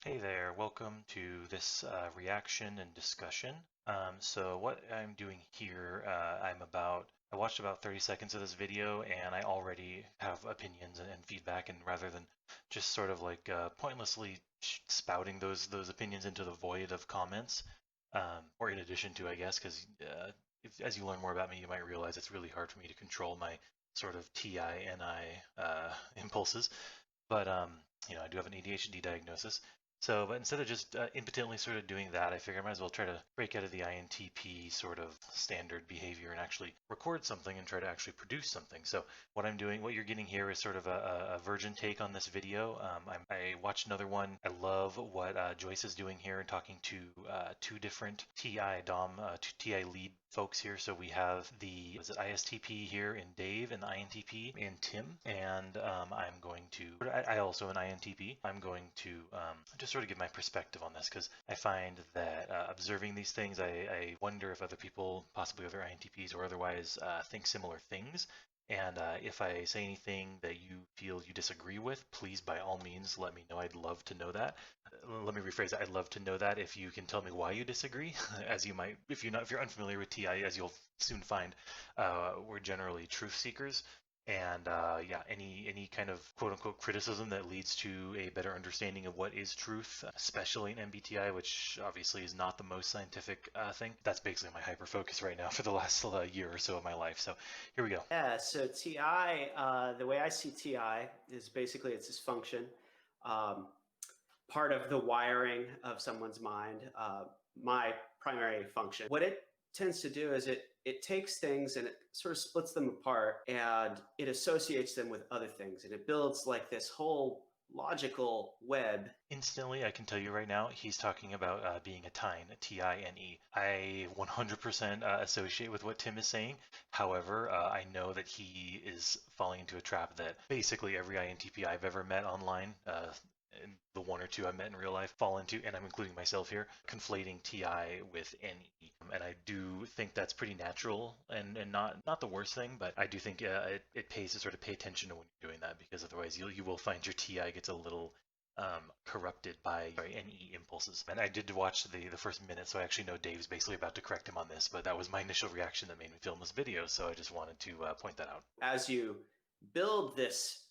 Hey there, welcome to this reaction and discussion. So what I'm doing here, I watched about 30 seconds of this video and I already have opinions and feedback, and rather than just sort of like pointlessly spouting those opinions into the void of comments, or in addition to, I guess, because as you learn more about me, you might realize it's really hard for me to control my sort of TI-NI impulses. But I do have an ADHD diagnosis. So, but instead of just impotently sort of doing that, I figure I might as well try to break out of the INTP sort of standard behavior and actually record something and try to actually produce something. So, what you're getting here is sort of a virgin take on this video. I watched another one. I love what Joyce is doing here and talking to two different two TI lead folks here. So we have the ISTP here in Dave and the INTP in Tim, and I also an INTP. I'm going to just sort of give my perspective on this because I find that observing these things, I wonder if other people, possibly other INTPs or otherwise, think similar things. And if I say anything that you feel you disagree with, please by all means let me know. I'd love to know that. Let me rephrase that. I'd love to know that if you can tell me why you disagree, as you might, if you're unfamiliar with TI, as you'll soon find, we're generally truth seekers. And yeah, any kind of quote unquote criticism that leads to a better understanding of what is truth, especially in MBTI, which obviously is not the most scientific thing. That's basically my hyper focus right now for the last year or so of my life. So here we go. Yeah, so TI, the way I see TI is basically it's this function, um, part of the wiring of someone's mind, my primary function. What it tends to do is it takes things and it sort of splits them apart and it associates them with other things. And it builds like this whole logical web. Instantly, I can tell you right now, he's talking about being a tine, a Tine. I 100% associate with what Tim is saying. However, I know that he is falling into a trap that basically every INTP I've ever met online, and the one or two I met in real life, fall into, and I'm including myself here, conflating TI with NE. And I do think that's pretty natural and not the worst thing, but I do think it pays to sort of pay attention to when you're doing that, because otherwise you will find your TI gets a little corrupted by NE impulses. And I did watch the first minute, so I actually know Dave's basically about to correct him on this, but that was my initial reaction that made me film this video, so I just wanted to point that out. As you build this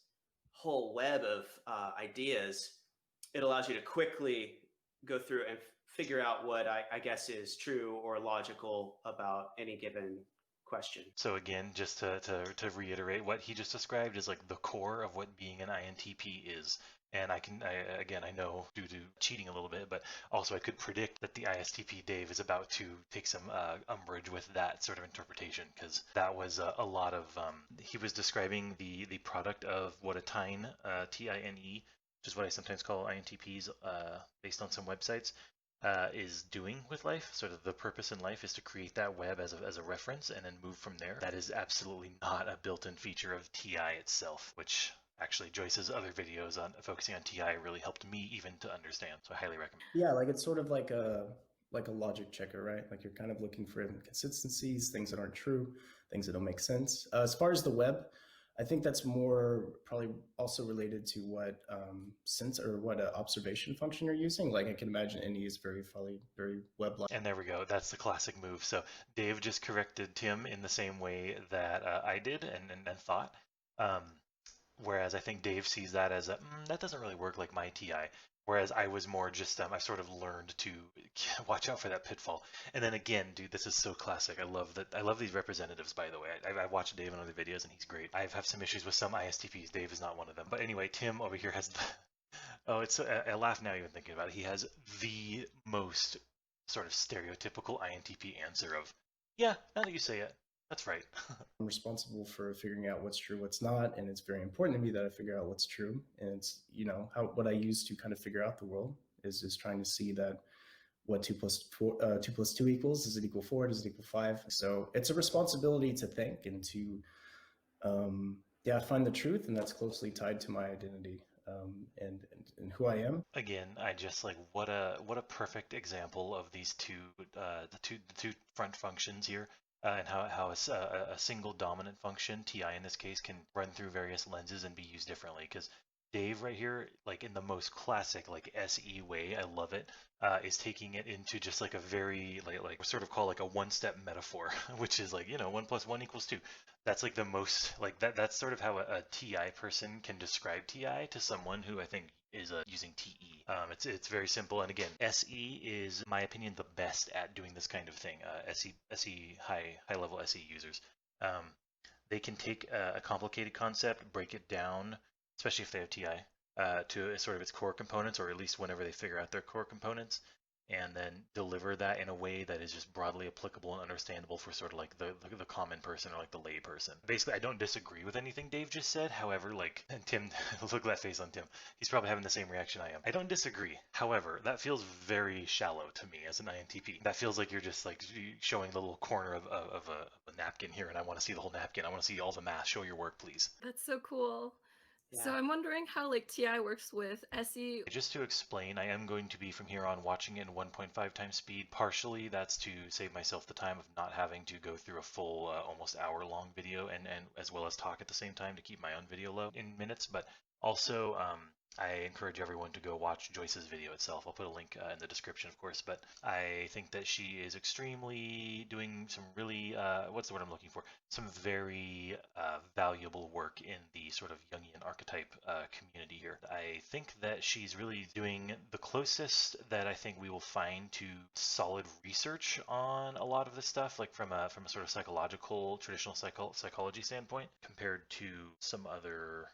whole web of ideas, it allows you to quickly go through and figure out what I guess is true or logical about any given question. So again, just to reiterate, what he just described is like the core of what being an INTP is. And I know due to cheating a little bit, but also I could predict that the ISTP Dave is about to take some umbrage with that sort of interpretation, because that was a lot of, he was describing the product of what a tine, Tine, which is what I sometimes call INTPs based on some websites, is doing with life. Sort of the purpose in life is to create that web as a reference and then move from there. That is absolutely not a built-in feature of TI itself, which actually Joyce's other videos on focusing on TI really helped me even to understand. So I highly recommend. Yeah, like it's sort of like a logic checker, right? Like you're kind of looking for inconsistencies, things that aren't true, things that don't make sense. As far as the web, I think that's more probably also related to what sense or what observation function you're using. Like I can imagine NE is probably very web-like. And there we go. That's the classic move. So Dave just corrected Tim in the same way that I did and thought. Um, Whereas I think Dave sees that as that doesn't really work like my TI. Whereas I was more just I sort of learned to watch out for that pitfall. And then again, dude, this is so classic. I love that. I love these representatives. By the way, I watched Dave in other videos and he's great. I have some issues with some ISTPs. Dave is not one of them. But anyway, Tim over here has the, oh, it's I laugh now even thinking about it. He has the most sort of stereotypical INTP answer of, yeah, now that you say it, that's right. I'm responsible for figuring out what's true, what's not, and it's very important to me that I figure out what's true. And it's what I use to kind of figure out the world is just trying to see that what 2 plus 2 equals. Does it equal 4? Does it equal 5? So it's a responsibility to think and to find the truth, and that's closely tied to my identity and who I am. Again, I just like what a perfect example of these the two front functions here, and how a single dominant function, TI in this case, can run through various lenses and be used differently. Because Dave right here, like in the most classic, like SE way, I love it, is taking it into just like a very, like sort of call like a one-step metaphor, which is like, 1 + 1 = 2. That's like the most, like that's sort of how a TI person can describe TI to someone who I think is using TE. It's very simple. And again, SE is, in my opinion, the best at doing this kind of thing. SE high level SE users. Um, they can take a complicated concept, break it down, especially if they have TI, to sort of its core components, or at least whenever they figure out their core components, and then deliver that in a way that is just broadly applicable and understandable for sort of like the common person or like the lay person. Basically, I don't disagree with anything Dave just said. However, like, and Tim, look at that face on Tim. He's probably having the same reaction I am. I don't disagree. However, that feels very shallow to me as an INTP. That feels like you're just like showing the little corner of a napkin here, and I want to see the whole napkin. I want to see all the math. Show your work, please. That's so cool. Yeah. So I'm wondering how like TI works with SE. Just to explain, I am going to be from here on watching it in 1.5 times speed. Partially, that's to save myself the time of not having to go through a full, almost hour-long video, and as well as talk at the same time to keep my own video low in minutes. But also, I encourage everyone to go watch Joyce's video itself. I'll put a link in the description, of course, but I think that she is extremely doing some really, what's the word I'm looking for? Some very valuable work in the sort of Jungian archetype community here. I think that she's really doing the closest that I think we will find to solid research on a lot of this stuff, like from a sort of psychological, traditional psychology standpoint, compared to some other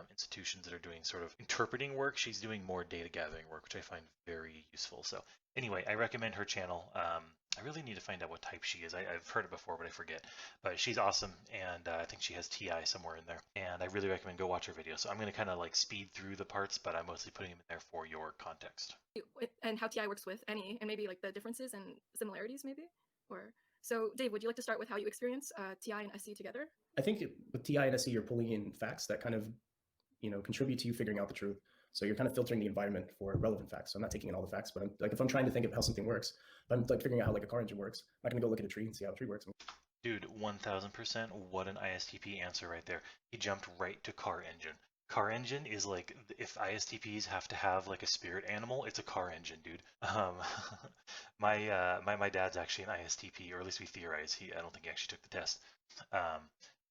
institutions that are doing sort of interpreting work. She's doing more data gathering work, which I find very useful. So anyway, I recommend her channel. I really need to find out what type she is. I've heard it before, but I forget. But she's awesome, and I think she has TI somewhere in there. And I really recommend go watch her video. So I'm going to kind of like speed through the parts, but I'm mostly putting them in there for your context. And how TI works with any, and maybe like the differences and similarities, maybe? Or so, Dave, would you like to start with how you experience TI and SE together? I think with TI and SE, you're pulling in facts that kind of contribute to you figuring out the truth. So you're kind of filtering the environment for relevant facts. So I'm not taking in all the facts, but I'm like, if I'm trying to think of how something works, if I'm like figuring out how like a car engine works, I'm not gonna go look at a tree and see how a tree works. Dude, 1000%. What an ISTP answer right there. He jumped right to car engine. Car engine is like, if ISTPs have to have like a spirit animal, it's a car engine, dude. My dad's actually an ISTP, or at least we theorize. I don't think he actually took the test.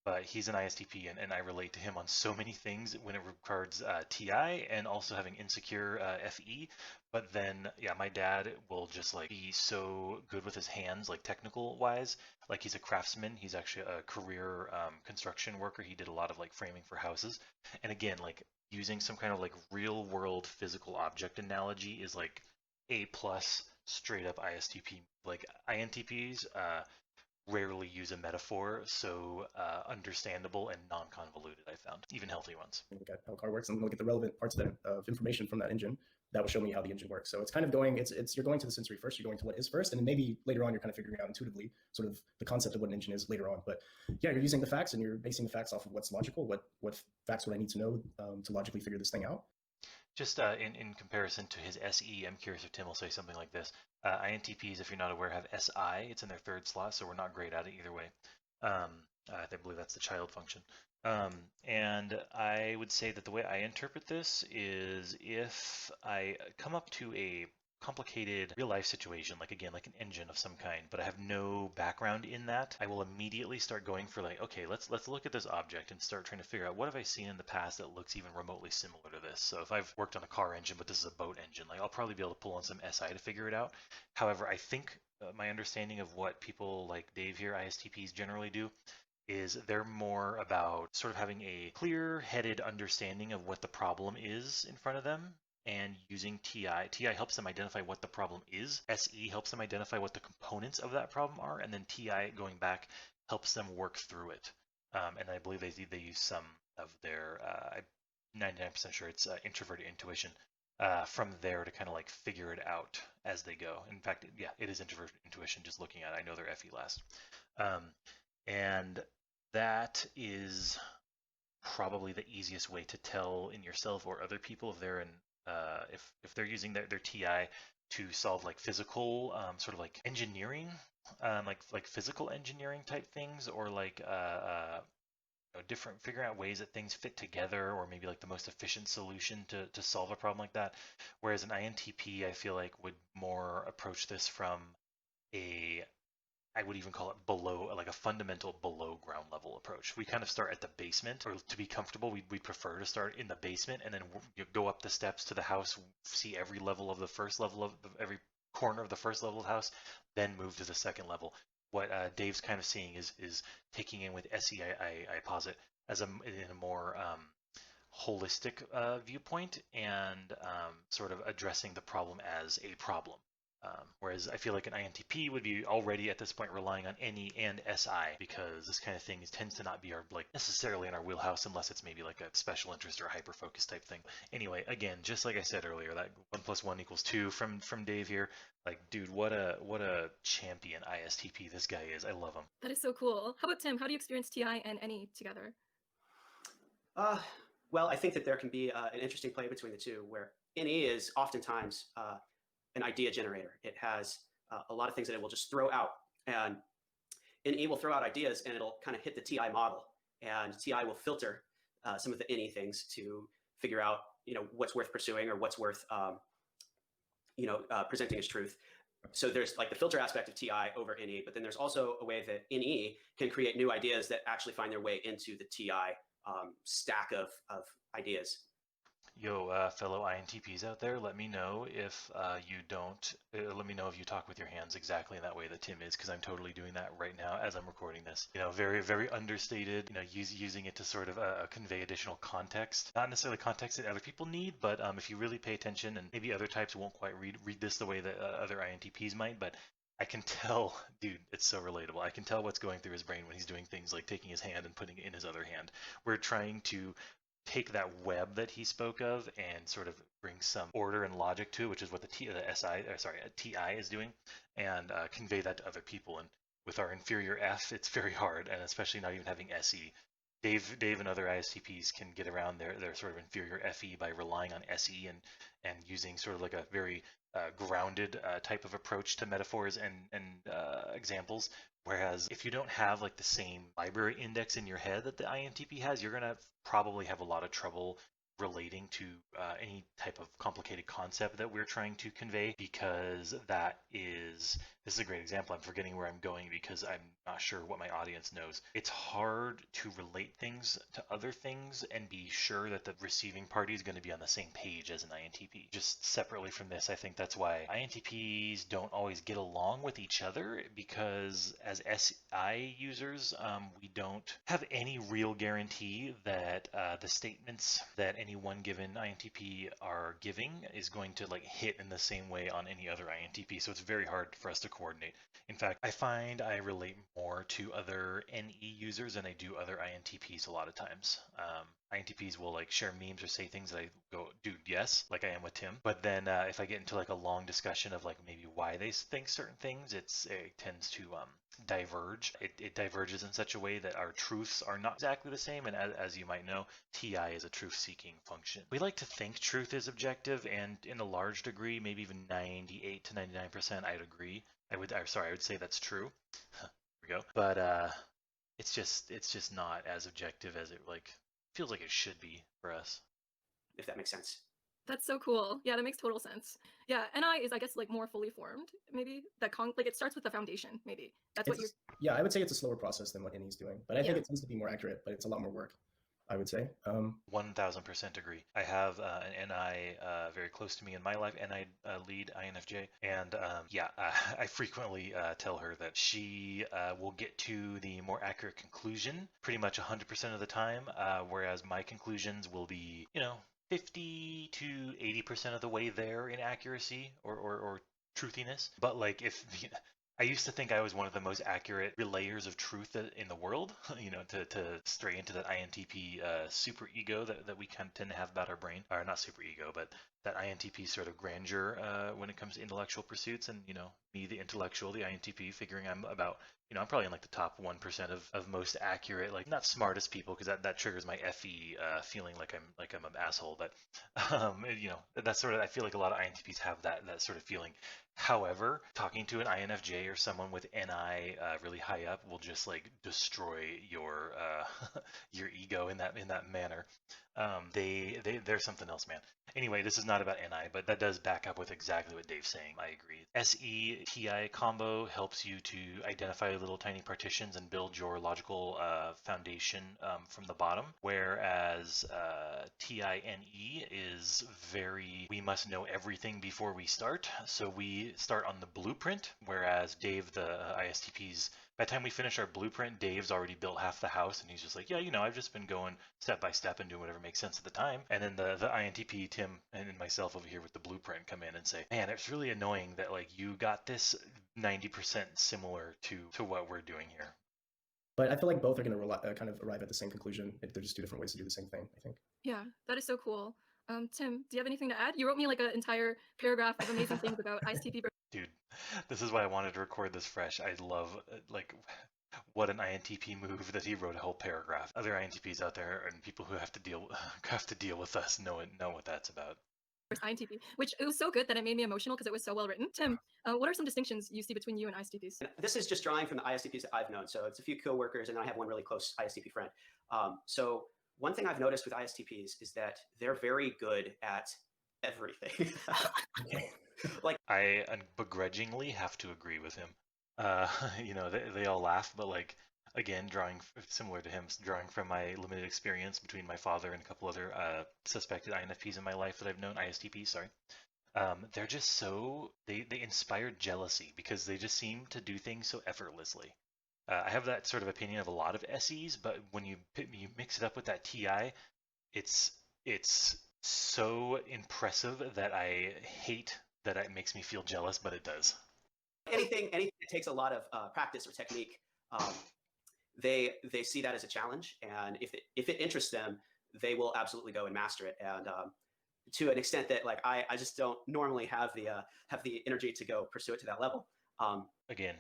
But he's an ISTP, and I relate to him on so many things when it regards TI and also having insecure FE. But then, yeah, my dad will just like be so good with his hands, like technical wise. Like he's a craftsman. He's actually a career construction worker. He did a lot of like framing for houses. And again, like using some kind of like real world physical object analogy is like A plus straight up ISTP. Like INTPs, rarely use a metaphor so understandable and non-convoluted, I found, even healthy ones. Look at how a car works and look at the relevant parts of information from that engine. That will show me how the engine works. So it's kind of going, you're going to the sensory first, you're going to what is first, and then maybe later on you're kind of figuring out intuitively sort of the concept of what an engine is later on. But yeah, you're using the facts and you're basing the facts off of what's logical, what facts would I need to know to logically figure this thing out. Just in comparison to his SE, I'm curious if Tim will say something like this. INTPs, if you're not aware, have SI. It's in their third slot, so we're not great at it either way. I believe that's the child function. And I would say that the way I interpret this is if I come up to a complicated real life situation, like again, like an engine of some kind, but I have no background in that, I will immediately start going for like, okay, let's look at this object and start trying to figure out what have I seen in the past that looks even remotely similar to this. So if I've worked on a car engine, but this is a boat engine, like I'll probably be able to pull on some SI to figure it out. However, I think my understanding of what people like Dave here, ISTPs, generally do is they're more about sort of having a clear-headed understanding of what the problem is in front of them and using TI. TI helps them identify what the problem is. SE helps them identify what the components of that problem are, and then TI, going back, helps them work through it. And I believe they use some of their, I'm 99% sure it's introverted intuition, from there to kind of like figure it out as they go. In fact, yeah, it is introverted intuition, just looking at it. I know they're FE last. And that is probably the easiest way to tell in yourself or other people if they're in if they're using their TI to solve like physical sort of like engineering, like physical engineering type things, or like different, figuring out ways that things fit together, or maybe like the most efficient solution to solve a problem like that. Whereas an INTP, I feel like, would more approach this from I would even call it below, like a fundamental below ground level approach. We kind of start at the basement, or to be comfortable, we prefer to start in the basement and then you go up the steps to the house, see every level of the first level of every corner of the first level of the house, then move to the second level. What Dave's kind of seeing is taking in with SE, I posit, as in a more holistic viewpoint, and sort of addressing the problem as a problem. Whereas I feel like an INTP would be already at this point relying on NE and SI, because this kind of thing tends to not be our, like, necessarily in our wheelhouse, unless it's maybe like a special interest or a hyper focus type thing. Anyway, again, just like I said earlier, that 1 + 1 = 2 from Dave here. Like, dude, what a champion ISTP this guy is. I love him. That is so cool. How about Tim? How do you experience TI and NE together? Well, I think that there can be an interesting play between the two, where NE is oftentimes an idea generator. It has a lot of things that it will just throw out, and NE will throw out ideas and it'll kind of hit the TI model, and TI will filter some of the NE things to figure out, what's worth pursuing or what's worth, presenting as truth. So there's like the filter aspect of TI over NE, but then there's also a way that NE can create new ideas that actually find their way into the TI stack of ideas. Yo, fellow INTPs out there, let me know if you don't. Let me know if you talk with your hands exactly in that way that Tim is, because I'm totally doing that right now as I'm recording this. Very, very understated. Using it to sort of convey additional context, not necessarily context that other people need, but if you really pay attention, and maybe other types won't quite read this the way that other INTPs might, but I can tell, dude, it's so relatable. I can tell what's going through his brain when he's doing things like taking his hand and putting it in his other hand. We're trying to take that web that he spoke of and sort of bring some order and logic to it, which is what the TI is doing, and convey that to other people. And with our inferior F, it's very hard, and especially not even having SE. Dave and other ISTPs can get around their sort of inferior FE by relying on SE and using sort of like a very grounded type of approach to metaphors and examples. Whereas if you don't have like the same library index in your head that the INTP has, you're gonna probably have a lot of trouble relating to any type of complicated concept that we're trying to convey, because this is a great example. I'm forgetting where I'm going because I'm not sure what my audience knows. It's hard to relate things to other things and be sure that the receiving party is going to be on the same page as an INTP. Just separately from this, I think that's why INTPs don't always get along with each other, because as SI users, we don't have any real guarantee that the statements that any one given INTP are giving is going to like hit in the same way on any other INTP. So it's very hard for us to coordinate. In fact, I find I relate more to other NE users than I do other INTPs a lot of times. INTPs will like share memes or say things that I go, dude, yes, like I am with Tim. But then if I get into like a long discussion of like maybe why they think certain things, it tends to diverge. It diverges in such a way that our truths are not exactly the same. And as you might know, TI is a truth-seeking function. We like to think truth is objective, and in a large degree, maybe even 98 to 99%, I'd agree. I would say that's true. There we go. But it's just not as objective as it like feels like it should be for us. If that makes sense. That's so cool. Yeah, that makes total sense. Yeah, NI is, I guess, like more fully formed, maybe. Like it starts with the foundation, maybe. That's what you're. Yeah, I would say it's a slower process than what NE is doing, but I think it tends to be more accurate, but it's a lot more work, I would say. 1000% agree. I have an NI very close to me in my life, NI lead INFJ, and I frequently tell her that she will get to the more accurate conclusion pretty much 100% of the time, whereas my conclusions will be, 50 to 80% of the way there in accuracy or truthiness. But like I used to think I was one of the most accurate relayers of truth in the world, to stray into that INTP super ego that we kind of tend to have about our brain, or not super ego, but that INTP sort of grandeur when it comes to intellectual pursuits, and me, the intellectual, the INTP, figuring I'm about I'm probably in like the top 1% of most accurate, like not smartest people, because that triggers my FE feeling like I'm an asshole. But that's sort of, I feel like a lot of INTPs have that sort of feeling. However, talking to an INFJ or someone with NI really high up will just like destroy your your ego in that manner. They're something else, man. Anyway, this is not about NI, but that does back up with exactly what Dave's saying. I agree. SE TI combo helps you to identify little tiny partitions and build your logical foundation from the bottom, whereas TINE is very, we must know everything before we start. So we start on the blueprint, whereas Dave, the ISTP's, by the time we finish our blueprint, Dave's already built half the house, and he's just like, yeah, I've just been going step by step and doing whatever makes sense at the time. And then the INTP, Tim, and myself over here with the blueprint come in and say, man, it's really annoying that like you got this 90% similar to what we're doing here. But I feel like both are going to kind of arrive at the same conclusion. They're just two different ways to do the same thing, I think. Yeah, that is so cool. Tim, do you have anything to add? You wrote me like an entire paragraph of amazing things about ISTP. Dude, this is why I wanted to record this fresh. I love like what an INTP move that he wrote a whole paragraph. Other INTPs out there and people who have to deal with us know what that's about. INTP, which it was so good that it made me emotional because it was so well written. Tim, what are some distinctions you see between you and ISTPs? This is just drawing from the ISTPs that I've known. So it's a few coworkers, and then I have one really close ISTP friend. So one thing I've noticed with ISTPs is that they're very good at everything. Like, I begrudgingly have to agree with him. They all laugh, but like, again, drawing similar to him, drawing from my limited experience between my father and a couple other suspected INFPs in my life that I've known, ISTPs, sorry. They're just so, they inspire jealousy because they just seem to do things so effortlessly. I have that sort of opinion of a lot of SEs, but when you mix it up with that TI, it's so impressive that I hate that it makes me feel jealous, but it does. Anything that takes a lot of practice or technique, they see that as a challenge, and if it interests them, they will absolutely go and master it. And to an extent that like I just don't normally have the energy to go pursue it to that level. Again,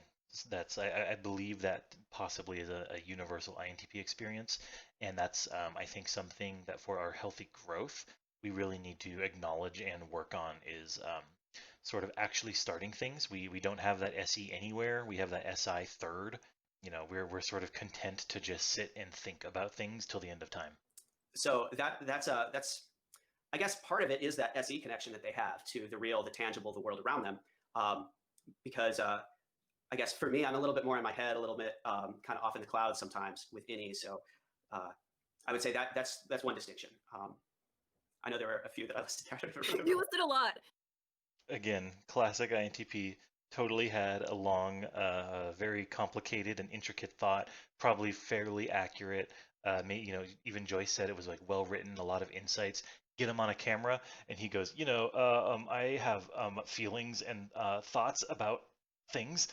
that's I believe that possibly is a universal INTP experience, and that's I think something that for our healthy growth we really need to acknowledge and work on is sort of actually starting things. We don't have that SE anywhere. We have that SI third. We're sort of content to just sit and think about things till the end of time. So that's I guess part of it is that SE connection that they have to the real, the tangible, the world around them. Because I guess for me, I'm a little bit more in my head, a little bit kind of off in the clouds sometimes with INI. So I would say that's one distinction. I know there were a few that I listed there. You listed a lot. Again, classic INTP. Totally had a long, very complicated and intricate thought, probably fairly accurate. Even Joyce said it was like well written, a lot of insights. Get him on a camera, and he goes, I have feelings and thoughts about things.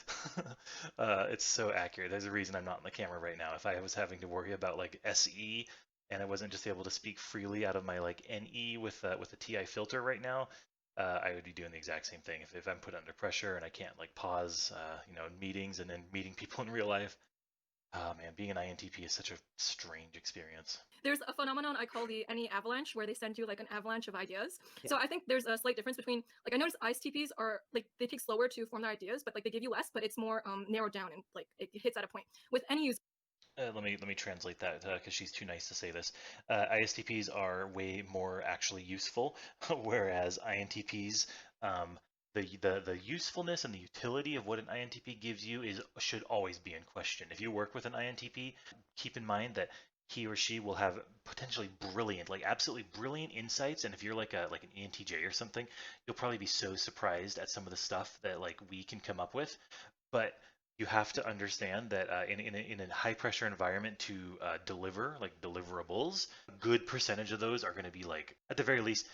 It's so accurate. There's a reason I'm not on the camera right now. If I was having to worry about like SE and I wasn't just able to speak freely out of my like NE with a TI filter right now, I would be doing the exact same thing if I'm put under pressure and I can't like pause, meetings and then meeting people in real life. Oh man, being an INTP is such a strange experience. There's a phenomenon I call the any avalanche, where they send you like an avalanche of ideas. Yeah. So I think there's a slight difference between, like, I noticed ISTPs are like, they take slower to form their ideas, but like they give you less, but it's more narrowed down and like it hits at a point. With any user. Let me translate that because she's too nice to say this. ISTPs are way more actually useful, whereas INTPs, the usefulness and the utility of what an INTP gives you should always be in question. If you work with an INTP, keep in mind that he or she will have potentially brilliant, like absolutely brilliant insights. And if you're like an ENTJ or something, you'll probably be so surprised at some of the stuff that like we can come up with. But you have to understand that in a high pressure environment to deliver like deliverables, a good percentage of those are going to be like, at the very least,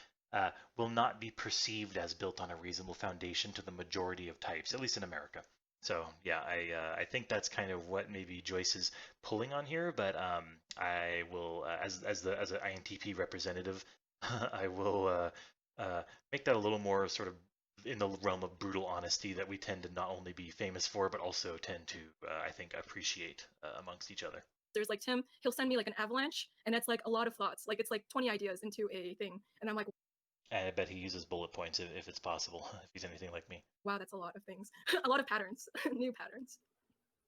will not be perceived as built on a reasonable foundation to the majority of types, at least in America. So yeah, I think that's kind of what maybe Joyce is pulling on here, but I will, as an INTP representative, I will make that a little more sort of in the realm of brutal honesty that we tend to not only be famous for, but also tend to, I think, appreciate amongst each other. There's like Tim, he'll send me like an avalanche, and that's like a lot of thoughts. Like it's like 20 ideas into a thing, and I'm like, And I bet he uses bullet points if it's possible, if he's anything like me. wow, that's a lot of things, a lot of patterns, new patterns.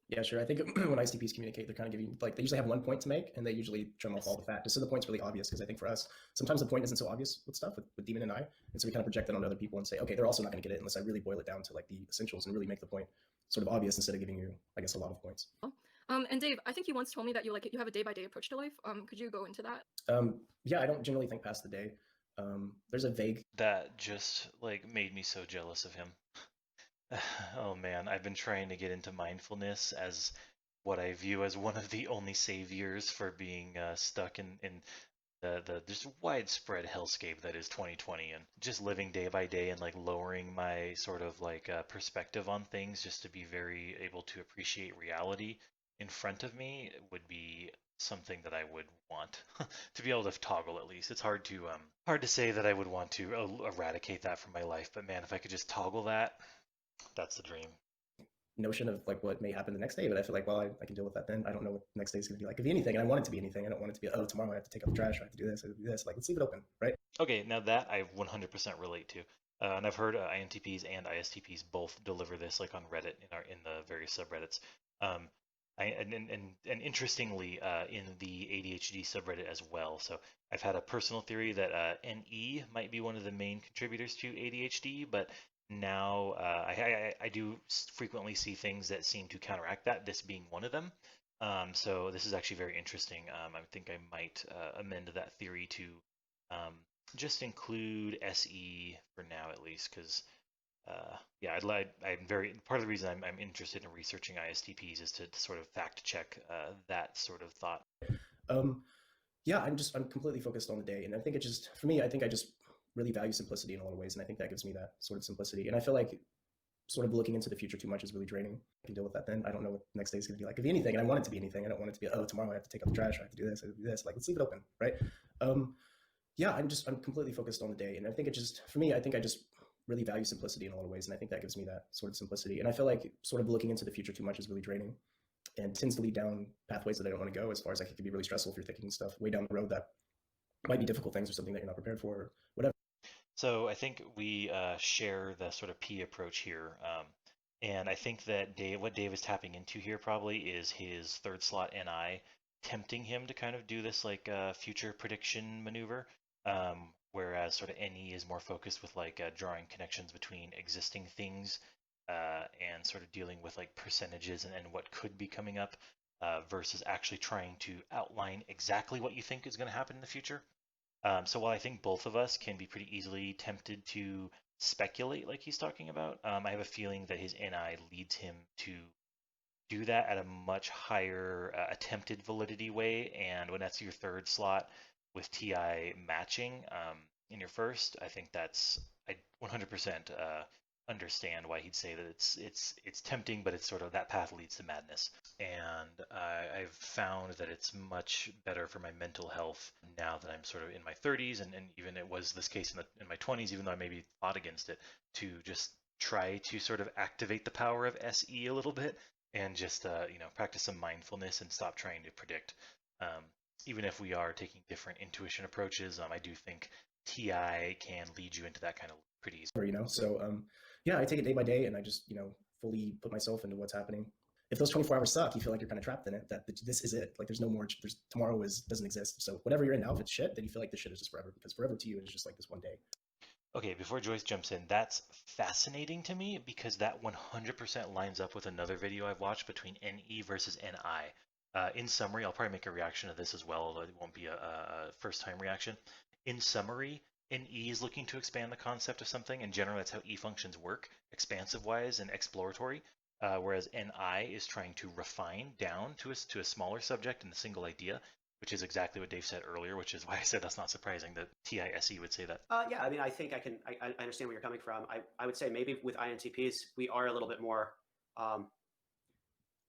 Yeah, sure. I think when ICPs communicate, they're kind of giving, like, they usually have one point to make, and they usually trim off all the fat, just so the point's really obvious. Because I think for us, sometimes the point isn't so obvious with stuff, with Demon and I, and so we kind of project that onto other people and say, okay, they're also not going to get it unless I really boil it down to like the essentials and really make the point sort of obvious instead of giving you, I guess, a lot of points. And Dave, I think you once told me that you have a day-by-day approach to life. Could you go into that? Yeah, I don't generally think past the day. There's a vague. That just like made me so jealous of him. Oh man, I've been trying to get into mindfulness as what I view as one of the only saviors for being stuck in the just widespread hellscape that is 2020, and just living day by day and like lowering my sort of like perspective on things just to be very able to appreciate reality in front of me would be something that I would want to be able to toggle at least. It's hard to say that I would want to eradicate that from my life, but man, if I could just toggle that, that's the dream. Notion of like what may happen the next day, but I feel like, well, I can deal with that then. I don't know what the next day is going to be like. It could be anything, and I want it to be anything. I don't want it to be, oh, tomorrow I have to take out the trash, I have to do this, I have to do this. Like, let's leave it open, right? Okay, now that I 100% relate to, and I've heard INTPs and ISTPs both deliver this like on Reddit in the various subreddits. And interestingly, in the ADHD subreddit as well. So I've had a personal theory that NE might be one of the main contributors to ADHD, but now I do frequently see things that seem to counteract that, this being one of them. So this is actually very interesting. I think I might amend that theory to just include SE for now at least, because yeah, I'm very part of the reason I'm interested in researching ISTPs is to sort of fact check that sort of thought. Yeah, I'm completely focused on the day, and I think it just, for me, I think I just really value simplicity in a lot of ways, and I think that gives me that sort of simplicity. And I feel like sort of looking into the future too much is really draining. I can deal with that then. I don't know what the next day is going to be like. It could be anything, and I want it to be anything. I don't want it to be, oh, tomorrow I have to take out the trash, I have to do this, I have to do this. Like, let's leave it open, right? Yeah, I'm completely focused on the day, and I think it just, for me, I think I just really value simplicity in a lot of ways, and I think that gives me that sort of simplicity. And I feel like sort of looking into the future too much is really draining, and tends to lead down pathways that I don't want to go. As far as like, it can be really stressful if you're thinking stuff way down the road that might be difficult things or something that you're not prepared for or whatever. So I think we share the sort of P approach here. And I think that what Dave is tapping into here probably is his third slot NI tempting him to kind of do this like future prediction maneuver. Whereas sort of NE is more focused with like drawing connections between existing things and sort of dealing with like percentages and what could be coming up versus actually trying to outline exactly what you think is going to happen in the future. So while I think both of us can be pretty easily tempted to speculate like he's talking about, I have a feeling that his NI leads him to do that at a much higher attempted validity way. And when that's your third slot with TI matching in your first, I think I 100% understand why he'd say that it's tempting, but it's sort of that path leads to madness. And I've found that it's much better for my mental health now that I'm sort of in my 30s, and even it was this case in my 20s, even though I maybe fought against it, to just try to sort of activate the power of SE a little bit and just practice some mindfulness and stop trying to predict. Even if we are taking different intuition approaches, I do think TI can lead you into that kind of pretty easily. So yeah, I take it day by day, and I just fully put myself into what's happening. If those 24 hours suck, you feel like you're kind of trapped in it. That this is it. Like, there's no more. Tomorrow doesn't exist. So whatever you're in now, if it's shit, then you feel like this shit is just forever, because forever to you is just like this one day. Okay, before Joyce jumps in, that's fascinating to me because that 100% lines up with another video I've watched between NE versus NI. In summary, I'll probably make a reaction to this as well, although it won't be a first-time reaction. In summary, NE is looking to expand the concept of something, and generally that's how E functions work, expansive-wise and exploratory, whereas NI is trying to refine down to a smaller subject and a single idea, which is exactly what Dave said earlier, which is why I said that's not surprising that TISE would say that. Yeah, I mean, I think I understand where you're coming from. I would say maybe with INTPs, we are a little bit more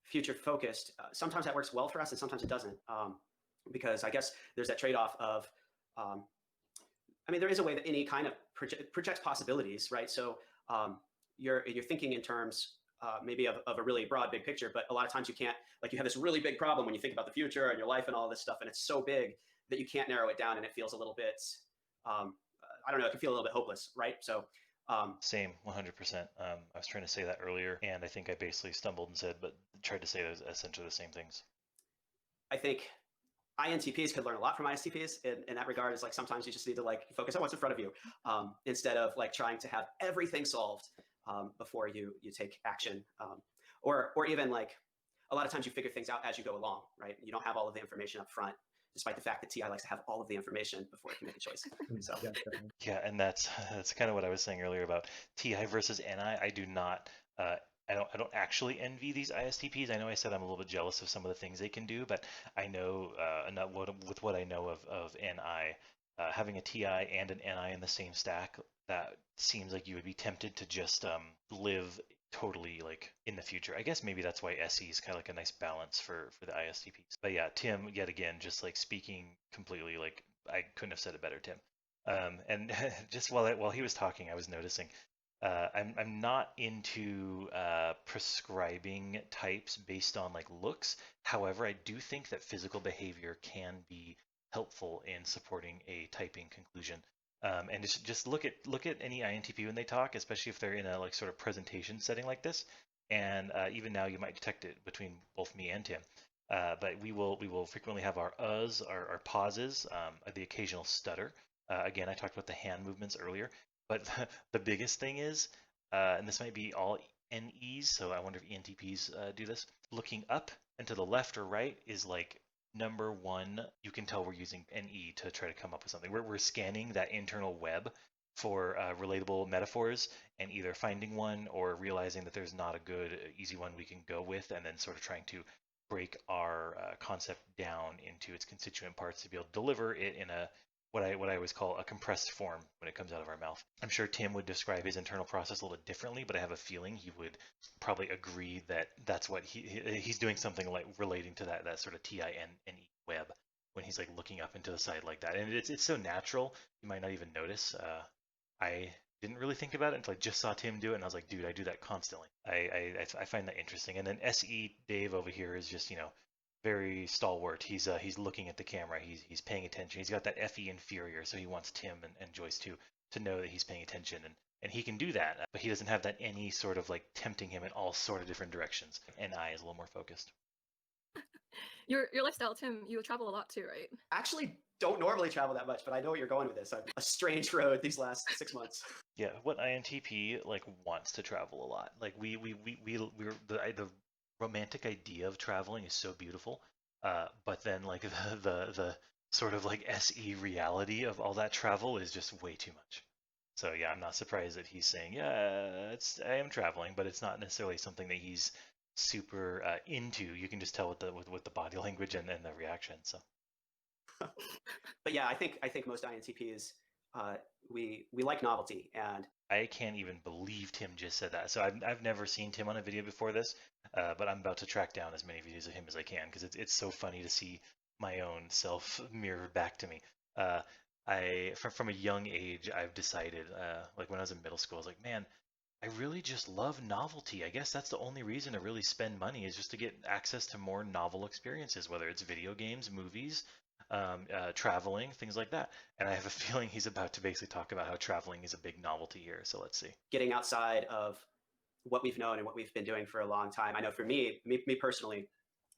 future focused. Sometimes that works well for us, and sometimes it doesn't, because I guess there's that trade-off of I mean, there is a way that any kind of projects possibilities, right? So you're thinking in terms maybe of a really broad, big picture, but a lot of times you can't, like you have this really big problem when you think about the future and your life and all this stuff, and it's so big that you can't narrow it down, and it feels a little bit, I don't know, it can feel a little bit hopeless, right? So same, 100%. I was trying to say that earlier, and I think I basically stumbled and said, but tried to say essentially the same things. I think INTPs could learn a lot from ISTPs in that regard. Is like sometimes you just need to like focus on what's in front of you instead of like trying to have everything solved before you take action, or even like a lot of times you figure things out as you go along, right? You don't have all of the information up front, despite the fact that TI likes to have all of the information before it can make a choice. So yeah, and that's kind of what I was saying earlier about TI versus NI. I do not. I don't actually envy these ISTPs. I know I said I'm a little bit jealous of some of the things they can do, but I know with what I know of NI, having a TI and an NI in the same stack, that seems like you would be tempted to just live totally like in the future. I guess maybe that's why SE is kind of like a nice balance for the ISTPs. But yeah, Tim, yet again, just like speaking completely, like I couldn't have said it better, Tim. And just while he was talking, I was noticing I'm not into prescribing types based on like looks. However, I do think that physical behavior can be helpful in supporting a typing conclusion. And just look at any INTP when they talk, especially if they're in a like sort of presentation setting like this. And even now, you might detect it between both me and Tim. But we will frequently have our uhs, our pauses, the occasional stutter. Again, I talked about the hand movements earlier. But the biggest thing is, and this might be all NEs, so I wonder if ENTPs do this. Looking up and to the left or right is like number one. You can tell we're using NE to try to come up with something. We're scanning that internal web for relatable metaphors and either finding one or realizing that there's not a good, easy one we can go with, and then sort of trying to break our concept down into its constituent parts to be able to deliver it in a what I always call a compressed form when it comes out of our mouth. I'm sure Tim would describe his internal process a little bit differently, but I have a feeling he would probably agree that that's what he's doing, something like relating to that sort of TINE web when he's like looking up into the side like that. And it's so natural, you might not even notice. I didn't really think about it until I just saw Tim do it, and I was like, dude, I do that constantly. I find that interesting. And then SE Dave over here is just, very stalwart. He's looking at the camera. He's paying attention. He's got that FE inferior, so he wants Tim and Joyce to know that he's paying attention, and he can do that, but he doesn't have that any sort of like tempting him in all sort of different directions. And I is a little more focused. Your lifestyle, Tim, you travel a lot too, right? actually don't normally travel that much, but I know where you're going with this. I've a strange road these last 6 months. Yeah, what INTP like wants to travel a lot. Like we're the romantic idea of traveling is so beautiful, but then like the sort of like SE reality of all that travel is just way too much. So yeah, I'm not surprised that he's saying, yeah, I am traveling, but it's not necessarily something that he's super into. You can just tell with the body language and the reaction. So But yeah, I think most INTPs we like novelty, and I can't even believe Tim just said that. So I've never seen Tim on a video before this, but I'm about to track down as many videos of him as I can because it's so funny to see my own self mirrored back to me. From a young age, I've decided, like when I was in middle school, I was like, man, I really just love novelty. I guess that's the only reason to really spend money is just to get access to more novel experiences, whether it's video games, movies, traveling, things like that. And I have a feeling he's about to basically talk about how traveling is a big novelty here. So let's see. getting outside of what we've known and what we've been doing for a long time. I know for me personally,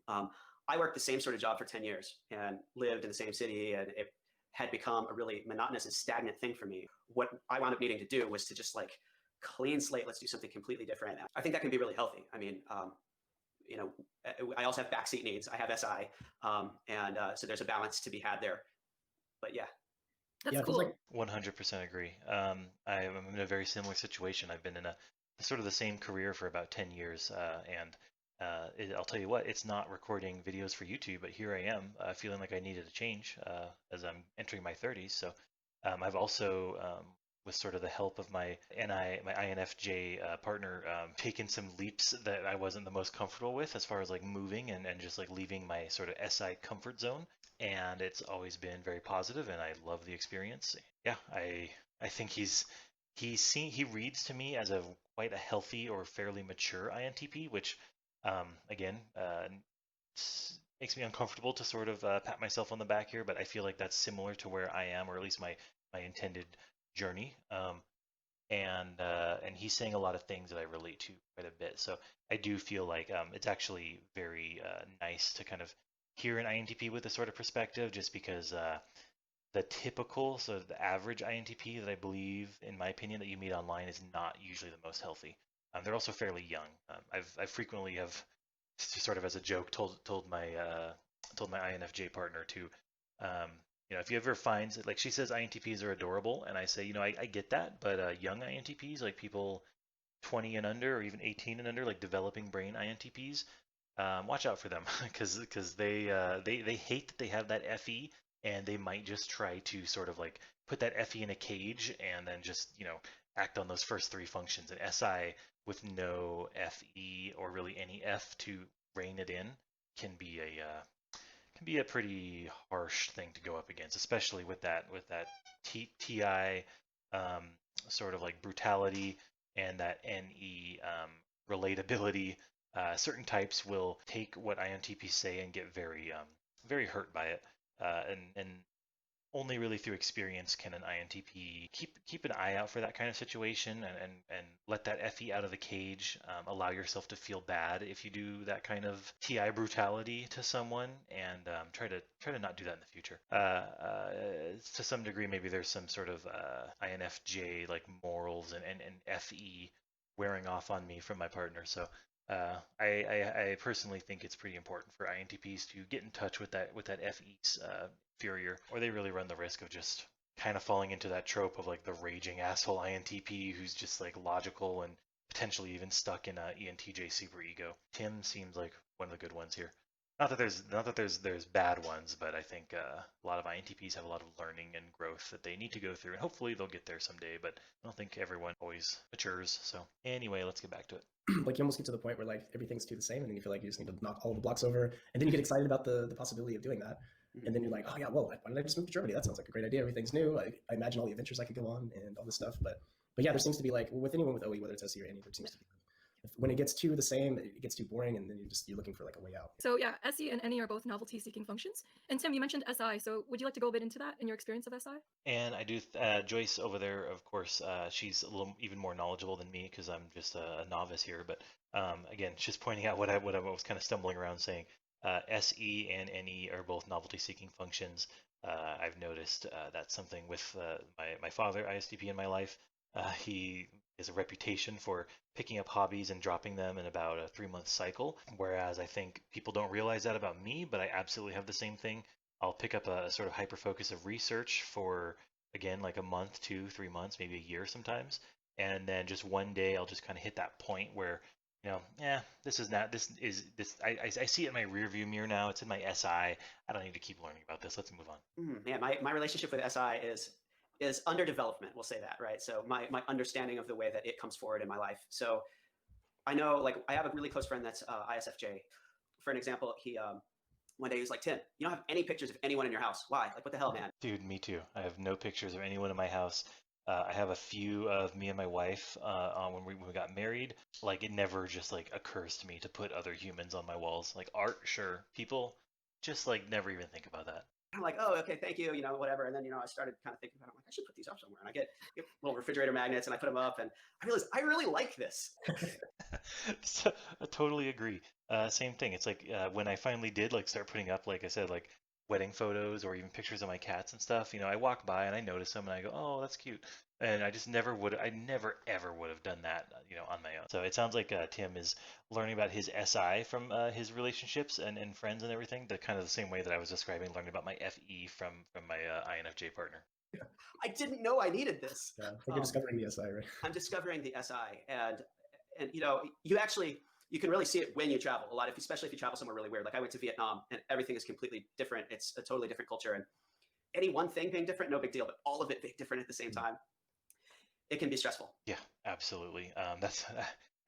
I worked the same sort of job for 10 years and lived in the same city, and it had become a really monotonous and stagnant thing for me. What I wound up needing to do was to just like clean slate, let's do something completely different. I think that can be really healthy. I mean, I also have backseat needs. I have SI, and so there's a balance to be had there. But yeah. That's cool. Like 100% agree. I'm in a very similar situation. I've been in a sort of the same career for about 10 years, and I'll tell you what, it's not recording videos for YouTube, but here I am feeling like I needed a change as I'm entering my 30s. So I've also, with sort of the help of my INFJ partner, taken some leaps that I wasn't the most comfortable with as far as like moving and just like leaving my sort of SI comfort zone. And it's always been very positive, and I love the experience. Yeah, I think he reads to me as a quite a healthy or fairly mature INTP, which again makes me uncomfortable to sort of pat myself on the back here, but I feel like that's similar to where I am, or at least my intended journey. And he's saying a lot of things that I relate to quite a bit. So I do feel like it's actually very nice to kind of hear an INTP with this sort of perspective, just because the typical, so the average INTP that I believe, in my opinion, that you meet online is not usually the most healthy. They're also fairly young. I frequently have, sort of as a joke, told my INFJ partner to, if you ever find, like, she says INTPs are adorable, and I say, I get that, but young INTPs, like people 20 and under, or even 18 and under, like developing brain INTPs, watch out for them, because they hate that they have that FE, and they might just try to sort of like put that FE in a cage and then just act on those first three functions. And SI with no FE or really any F to rein it in can be a pretty harsh thing to go up against, especially with that TI sort of like brutality and that NE relatability. Certain types will take what INTPs say and get very hurt by it, and only really through experience can an INTP keep an eye out for that kind of situation, and let that FE out of the cage. Allow yourself to feel bad if you do that kind of TI brutality to someone, and try to not do that in the future. To some degree, maybe there's some sort of INFJ like morals and FE wearing off on me from my partner. So I personally think it's pretty important for INTPs to get in touch with that FE's inferior, or they really run the risk of just kind of falling into that trope of like the raging asshole INTP who's just like logical and potentially even stuck in a ENTJ superego. Tim seems like one of the good ones here. Not that there's bad ones, but I think a lot of INTPs have a lot of learning and growth that they need to go through, and hopefully they'll get there someday. But I don't think everyone always matures. So anyway, let's get back to it. Like you almost get to the point where like everything's too the same, and then you feel like you just need to knock all the blocks over, and then you get excited about the possibility of doing that. And then you're like, oh yeah, well, why did I just move to Germany? That sounds like a great idea. Everything's new. I imagine all the adventures I could go on and all this stuff. But yeah, there seems to be like with anyone with OE, whether it's SE or NE, there seems to be when it gets too the same, it gets too boring, and then you're looking for like a way out. So yeah, SE and NE are both novelty-seeking functions. And Tim, you mentioned SI. So would you like to go a bit into that and your experience of SI? And I do. Joyce over there, of course, she's a little even more knowledgeable than me because I'm just a novice here. But again, just pointing out what I was kind of stumbling around saying. SE and NE are both novelty-seeking functions. I've noticed that's something with my father, ISTP, in my life. He has a reputation for picking up hobbies and dropping them in about a 3-month cycle, whereas I think people don't realize that about me, but I absolutely have the same thing. I'll pick up a sort of hyper-focus of research for, again, like a month, 2-3 months, maybe a year sometimes, and then just one day I'll just kind of hit that point where this I see it in my rear view mirror now. It's in my SI. I don't need to keep learning about this. Let's move on. Yeah, my relationship with SI is under development. We'll say that, right? So my understanding of the way that it comes forward in my life. So I know, like, I have a really close friend that's ISFJ. For an example, he one day he was like, Tim, you don't have any pictures of anyone in your house. Why? Like, what the hell, man? Dude, me too. I have no pictures of anyone in my house. I have a few of me and my wife when we got married. Like, it never just like occurs to me to put other humans on my walls. Like art, sure. People, just like never even think about that. I'm like, oh, okay, thank you, whatever. And then, I started kind of thinking about it. I'm like, I should put these up somewhere. And I get little refrigerator magnets and I put them up, and I realized I really like this. So, I totally agree. Same thing. It's like when I finally did like start putting up, like I said, like wedding photos or even pictures of my cats and stuff, I walk by and I notice them and I go, oh, that's cute. And I never ever would have done that, on my own. So it sounds like Tim is learning about his SI from his relationships and friends and everything, the kind of the same way that I was describing learning about my FE from my INFJ partner. Yeah. I didn't know I needed this. Yeah, like you're discovering the SI, right? I'm discovering the SI, and you can really see it when you travel a lot, especially if you travel somewhere really weird. Like I went to Vietnam, and everything is completely different. It's a totally different culture, and any one thing being different, no big deal, but all of it being different at the same time. it can be stressful. Yeah, absolutely. That's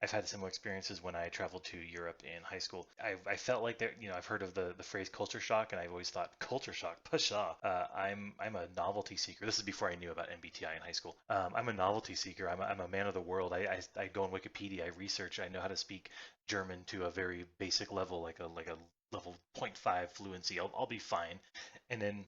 I've had similar experiences when I traveled to Europe in high school. I felt like there, I've heard of the phrase culture shock, and I've always thought culture shock, pshaw. I'm a novelty seeker. This is before I knew about MBTI in high school. I'm a novelty seeker. I'm a man of the world. I go on Wikipedia. I research. I know how to speak German to a very basic level, like a level zero point 0.5 fluency. I'll be fine. And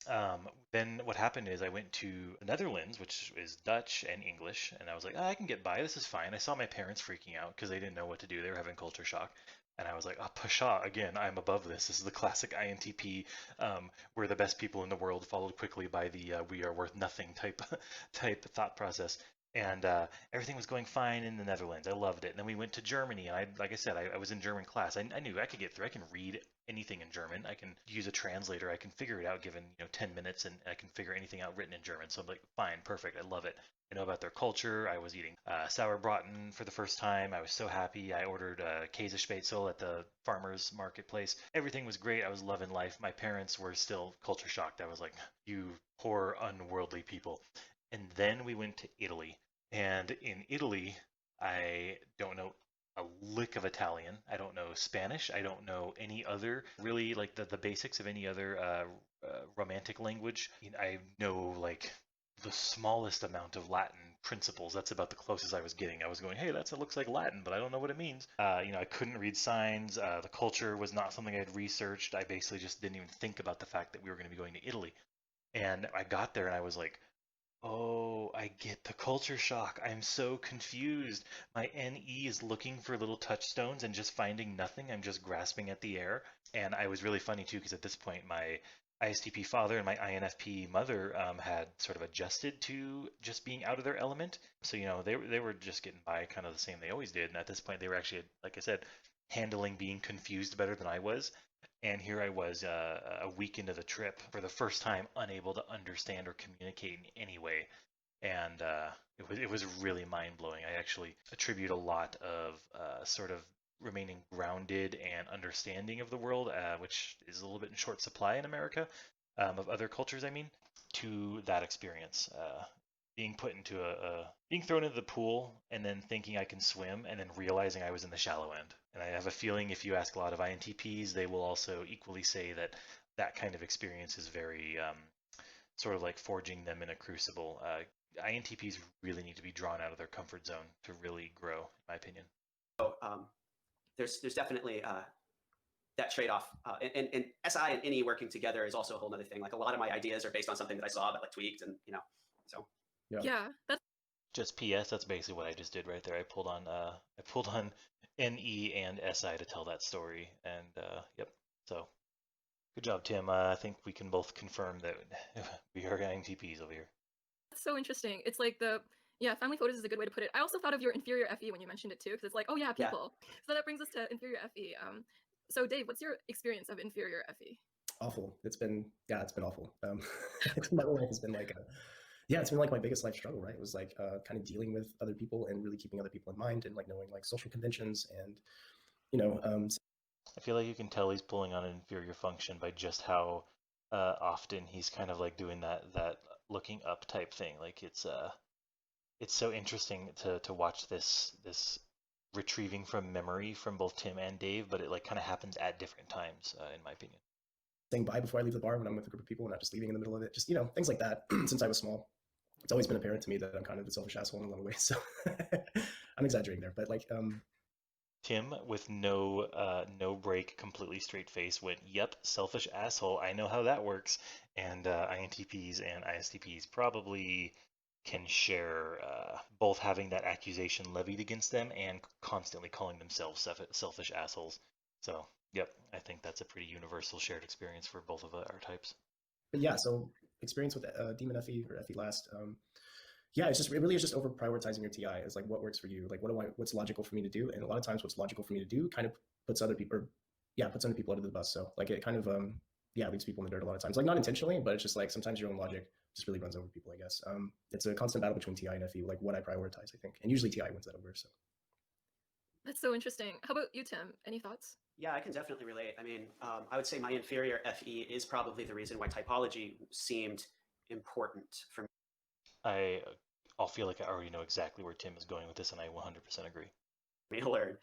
then what happened is I went to the Netherlands, which is Dutch and English, and I was like, I can get by. This is fine. I saw my parents freaking out because they didn't know what to do. They were having culture shock. And I was like, pasha, again, I'm above this. This is the classic INTP. We're the best people in the world, followed quickly by the we are worth nothing type thought process. And everything was going fine in the Netherlands. I loved it. And then we went to Germany, and like I said, I was in German class. I knew I could get through. I can read anything in German. I can use a translator. I can figure it out given 10 minutes, and I can figure anything out written in German. So I'm like, fine, perfect. I love it. I know about their culture. I was eating sauerbraten for the first time. I was so happy. I ordered Käsespätzle at the farmer's marketplace. Everything was great. I was loving life. My parents were still culture shocked. I was like, you poor unworldly people. And then we went to Italy. And in Italy, I don't know a lick of Italian. I don't know Spanish. I don't know any other, really, like the basics of any other romantic language. I know like the smallest amount of Latin principles. That's about the closest I was getting. I was going, hey, that looks like Latin, but I don't know what it means. I couldn't read signs. The culture was not something I had researched. I basically just didn't even think about the fact that we were going to be going to Italy. And I got there and I was like, oh, I get the culture shock. I'm so confused. My NE is looking for little touchstones and just finding nothing. I'm just grasping at the air. And I was really funny too, because at this point, my ISTP father and my INFP mother had sort of adjusted to just being out of their element. So, they were just getting by kind of the same they always did. And at this point, they were actually, like I said, handling being confused better than I was. And here I was a week into the trip for the first time, unable to understand or communicate in any way. And it was really mind blowing. I actually attribute a lot of sort of remaining grounded and understanding of the world, which is a little bit in short supply in America, of other cultures, I mean, to that experience. Being put into being thrown into the pool and then thinking I can swim and then realizing I was in the shallow end. And I have a feeling if you ask a lot of INTPs, they will also equally say that that kind of experience is very sort of like forging them in a crucible. INTPs really need to be drawn out of their comfort zone to really grow, in my opinion. So there's definitely that trade-off. And SI and NE working together is also a whole other thing. Like a lot of my ideas are based on something that I saw that like tweaked, and so. Yeah, that's Just PS, that's basically what I just did right there. I pulled on NE and SI to tell that story, and yep. So good job, Tim. I think we can both confirm that we are INTPs over here. so interesting. It's like family photos is a good way to put it. I also thought of your inferior FE when you mentioned it too, because it's like, oh yeah, people. Yeah. So that brings us to inferior FE. So Dave, what's your experience of inferior FE? Awful. It's been awful. My whole life has been like it's been like my biggest life struggle, right? It was like kind of dealing with other people and really keeping other people in mind and like knowing like social conventions and I feel like you can tell he's pulling on an inferior function by just how often he's kind of like doing that looking up type thing. Like it's so interesting to watch this retrieving from memory from both Tim and Dave, but it like kind of happens at different times, in my opinion. Saying bye before I leave the bar when I'm with a group of people and not just leaving in the middle of it. Just things like that. Since I was small, it's always been apparent to me that I'm kind of a selfish asshole in a lot of ways. So I'm exaggerating there, but like Tim, with no break, completely straight face, went, "Yep, selfish asshole. I know how that works." And INTPs and ISTPs probably can share both having that accusation levied against them and constantly calling themselves selfish assholes. So, yep, I think that's a pretty universal shared experience for both of our types. But yeah, so experience with Demon FE or FE last. It really is just over prioritizing your TI. Is like what works for you, like what's logical for me to do, and a lot of times what's logical for me to do kind of puts other people under the bus. So like it kind of leaves people in the dirt a lot of times, like not intentionally, but it's just like sometimes your own logic just really runs over people, I guess. It's a constant battle between TI and FE, like what I prioritize, I think, and usually TI wins that over. So that's so interesting. How about you, Tim? Any thoughts? Yeah, I can definitely relate. I mean, I would say my inferior FE is probably the reason why typology seemed important for me. I I'll feel like I already know exactly where Tim is going with this, and I 100% agree. Me to learn,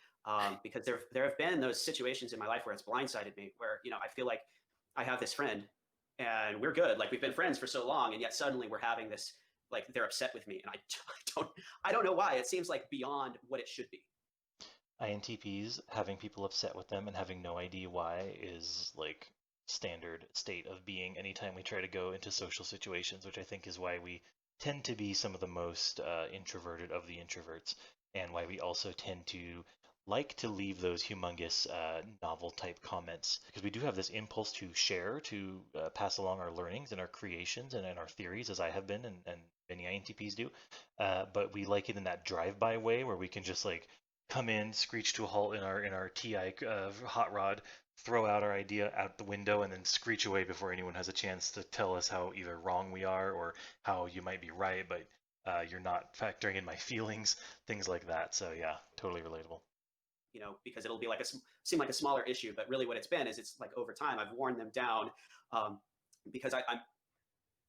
because there have been those situations in my life where it's blindsided me, where I feel like I have this friend, and we're good, like we've been friends for so long, and yet suddenly we're having this, like they're upset with me, and I don't know why. It seems like beyond what it should be. INTPs, having people upset with them and having no idea why is like standard state of being anytime we try to go into social situations, which I think is why we tend to be some of the most introverted of the introverts, and why we also tend to like to leave those humongous novel type comments, because we do have this impulse to share, to pass along our learnings and our creations and our theories, as I have been, and many INTPs do, but we like it in that drive-by way where we can just like come in, screech to a halt in our TI hot rod, throw out our idea out the window, and then screech away before anyone has a chance to tell us how either wrong we are or how you might be right, but you're not factoring in my feelings, things like that. So yeah, totally relatable. Because it'll be like seem like a smaller issue, but really what it's been is it's like over time I've worn them down, because I'm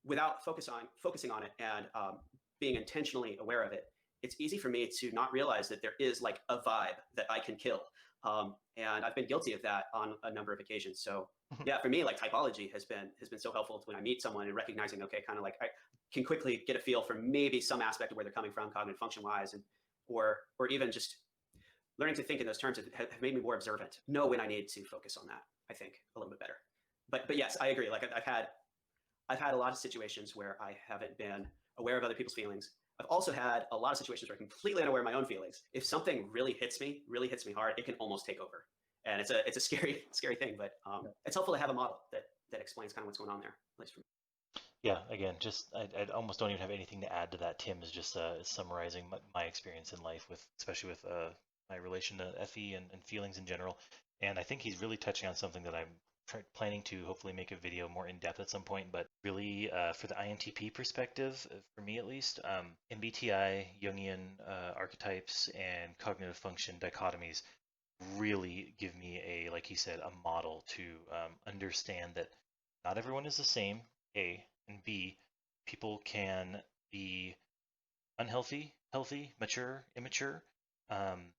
without focusing on it and being intentionally aware of it. It's easy for me to not realize that there is like a vibe that I can kill. And I've been guilty of that on a number of occasions. So yeah, for me, like typology has been so helpful when I meet someone and recognizing, okay, kind of like I can quickly get a feel for maybe some aspect of where they're coming from, cognitive function wise, and or even just learning to think in those terms have made me more observant, know when I need to focus on that, I think, a little bit better. But yes, I agree. Like I've had a lot of situations where I haven't been aware of other people's feelings. I've also had a lot of situations where I'm completely unaware of my own feelings. If something really hits me hard, it can almost take over. And it's a scary thing, but it's helpful to have a model that explains kind of what's going on there, at least for me. Yeah, again, just I almost don't even have anything to add to that. Tim is just summarizing my experience in life with, especially with my relation to FE and feelings in general. And I think he's really touching on something that I'm planning to hopefully make a video more in depth at some point. But really, for the INTP perspective, for me at least, MBTI, Jungian archetypes, and cognitive function dichotomies really give me a, like he said, a model to understand that not everyone is the same, A, and B, people can be unhealthy, healthy, mature, immature, um,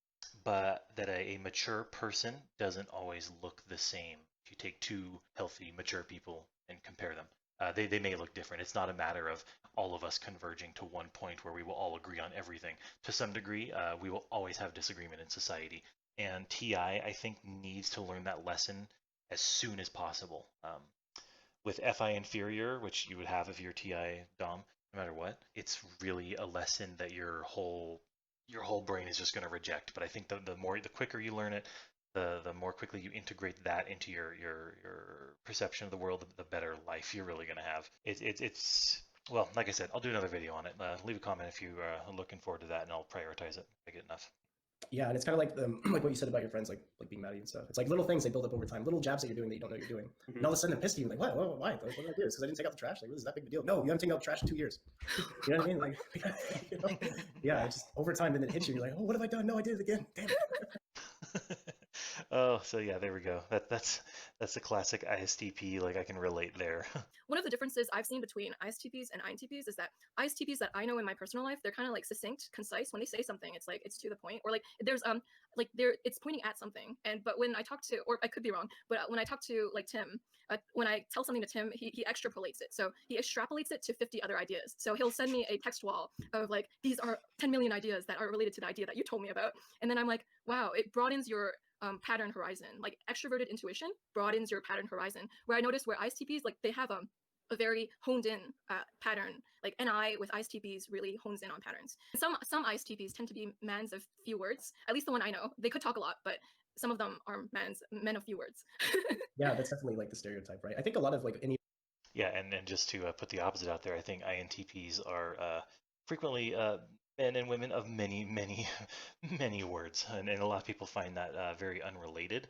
but that a mature person doesn't always look the same. If you take two healthy, mature people and compare them, they may look different. It's not a matter of all of us converging to one point where we will all agree on everything. To some degree, we will always have disagreement in society. And TI, I think, needs to learn that lesson as soon as possible. With FI inferior, which you would have if you're TI Dom, no matter what, it's really a lesson that your whole brain is just going to reject. But I think the quicker you learn it, the more quickly you integrate that into your perception of the world, the better life you're really going to have. It's well, like I said, I'll do another video on it. Leave a comment if you are looking forward to that, and I'll prioritize it if I get enough. Yeah, and it's kind of like like what you said about your friends, like being mad at you and stuff. It's like little things they build up over time, little jabs that you're doing that you don't know you're doing, and all of a sudden it pissed you. Like, what? Why? What did I do? Because I didn't take out the trash. Like, what is that big of a deal? No, you haven't taken out the trash in 2 years. You know what I mean? Like, yeah, it's just over time, then it hits you. You're like, oh, what have I done? No, I did it again. Damn it. Oh, so yeah, there we go. That's a classic ISTP. Like I can relate there. One of the differences I've seen between ISTPs and INTPs is that ISTPs that I know in my personal life, they're kind of like succinct, concise. When they say something, it's like it's to the point, or like there's like it's pointing at something. But when I talk to, or I could be wrong, but when I talk to like Tim, when I tell something to Tim, he extrapolates it. So he extrapolates it to 50 other ideas. So he'll send me a text wall of like, these are 10 million ideas that are related to the idea that you told me about. And then I'm like, wow, it broadens your pattern horizon. Like extroverted intuition broadens your pattern horizon. Where I notice where ISTPs, like they have a very honed in pattern. Like NI with ISTPs really hones in on patterns. Some ISTPs tend to be mans of few words. At least the one I know. They could talk a lot, but some of them are men of few words. Yeah, that's definitely like the stereotype, right? I think a lot of like any. Yeah, and just to put the opposite out there, I think INTPs are frequently men and women of many, many, many words, and a lot of people find that very unrelated,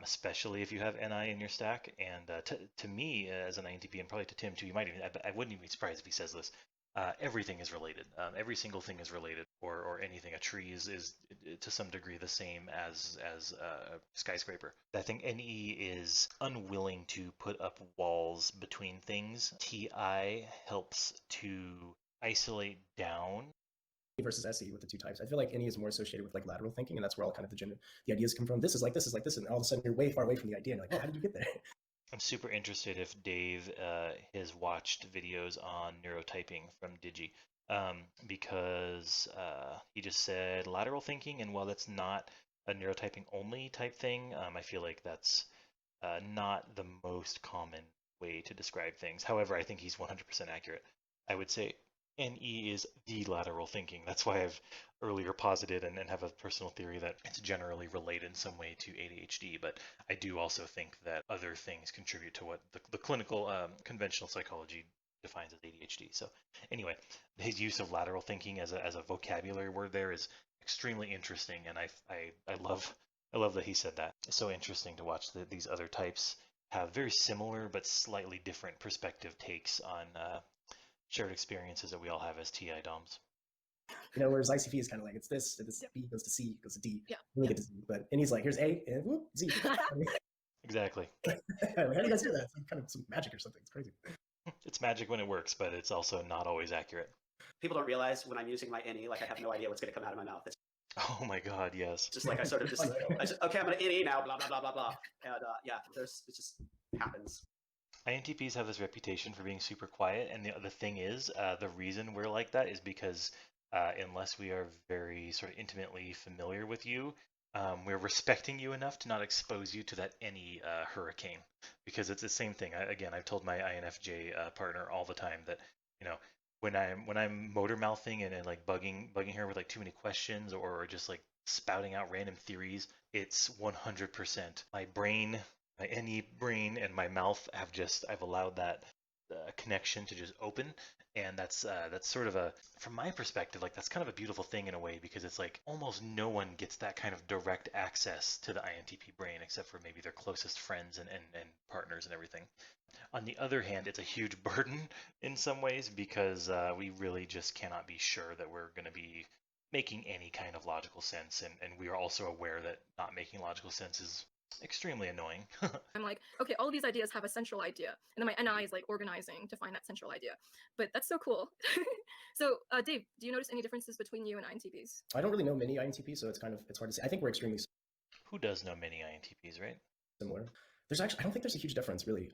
especially if you have NI in your stack. And to me, as an INTP, and probably to Tim too, you might even, I wouldn't even be surprised if he says this. Everything is related. Every single thing is related, or anything. A tree is to some degree the same as a skyscraper. I think NE is unwilling to put up walls between things. TI helps to isolate down. Versus SE with the two types. I feel like NE is more associated with like lateral thinking, and that's where all kind of the ideas come from. This is like this, is like this, and all of a sudden you're way far away from the idea, and you're like, oh, how did you get there? I'm super interested if Dave has watched videos on neurotyping from Digi, because he just said lateral thinking, and while that's not a neurotyping only type thing, I feel like that's not the most common way to describe things. However, I think he's 100% accurate. I would say NE is the lateral thinking. That's why I've earlier posited and have a personal theory that it's generally related in some way to ADHD, but I do also think that other things contribute to what the clinical conventional psychology defines as ADHD. So anyway, his use of lateral thinking as a vocabulary word there is extremely interesting, and I love that he said that. It's so interesting to watch these other types have very similar but slightly different perspective takes on shared experiences that we all have as TI DOMs. Whereas ICP is kind of like, it's this B goes to C, goes to D, Yeah. and we get to Z. But and he's like, here's A, and whoop, Z. Exactly. How do you guys do that? It's kind of some magic or something. It's crazy. It's magic when it works, but it's also not always accurate. People don't realize when I'm using my NE, like I have no idea what's going to come out of my mouth. It's Oh my God, yes. just like I sort of okay, I'm going to NE now, blah, blah, blah, blah, blah. And yeah, it just happens. INTPs have this reputation for being super quiet, and the thing is, the reason we're like that is because unless we are very sort of intimately familiar with you, we're respecting you enough to not expose you to that any hurricane, because it's the same thing. Again, I've told my INFJ partner all the time that when I'm motor mouthing and like bugging her with like too many questions or just like spouting out random theories, it's 100% my brain. My NE brain and my mouth I've allowed that connection to just open, and that's sort of from my perspective, like that's kind of a beautiful thing in a way, because it's like almost no one gets that kind of direct access to the INTP brain except for maybe their closest friends and partners and everything. On the other hand, it's a huge burden in some ways, because we really just cannot be sure that we're going to be making any kind of logical sense, and we are also aware that not making logical sense is extremely annoying. I'm like, okay, all of these ideas have a central idea, and then my NI is like organizing to find that central idea. But that's so cool. So, Dave, do you notice any differences between you and INTPs? I don't really know many INTPs, so it's hard to say. I think we're extremely Who does know many INTPs, right? similar. I don't think there's a huge difference really.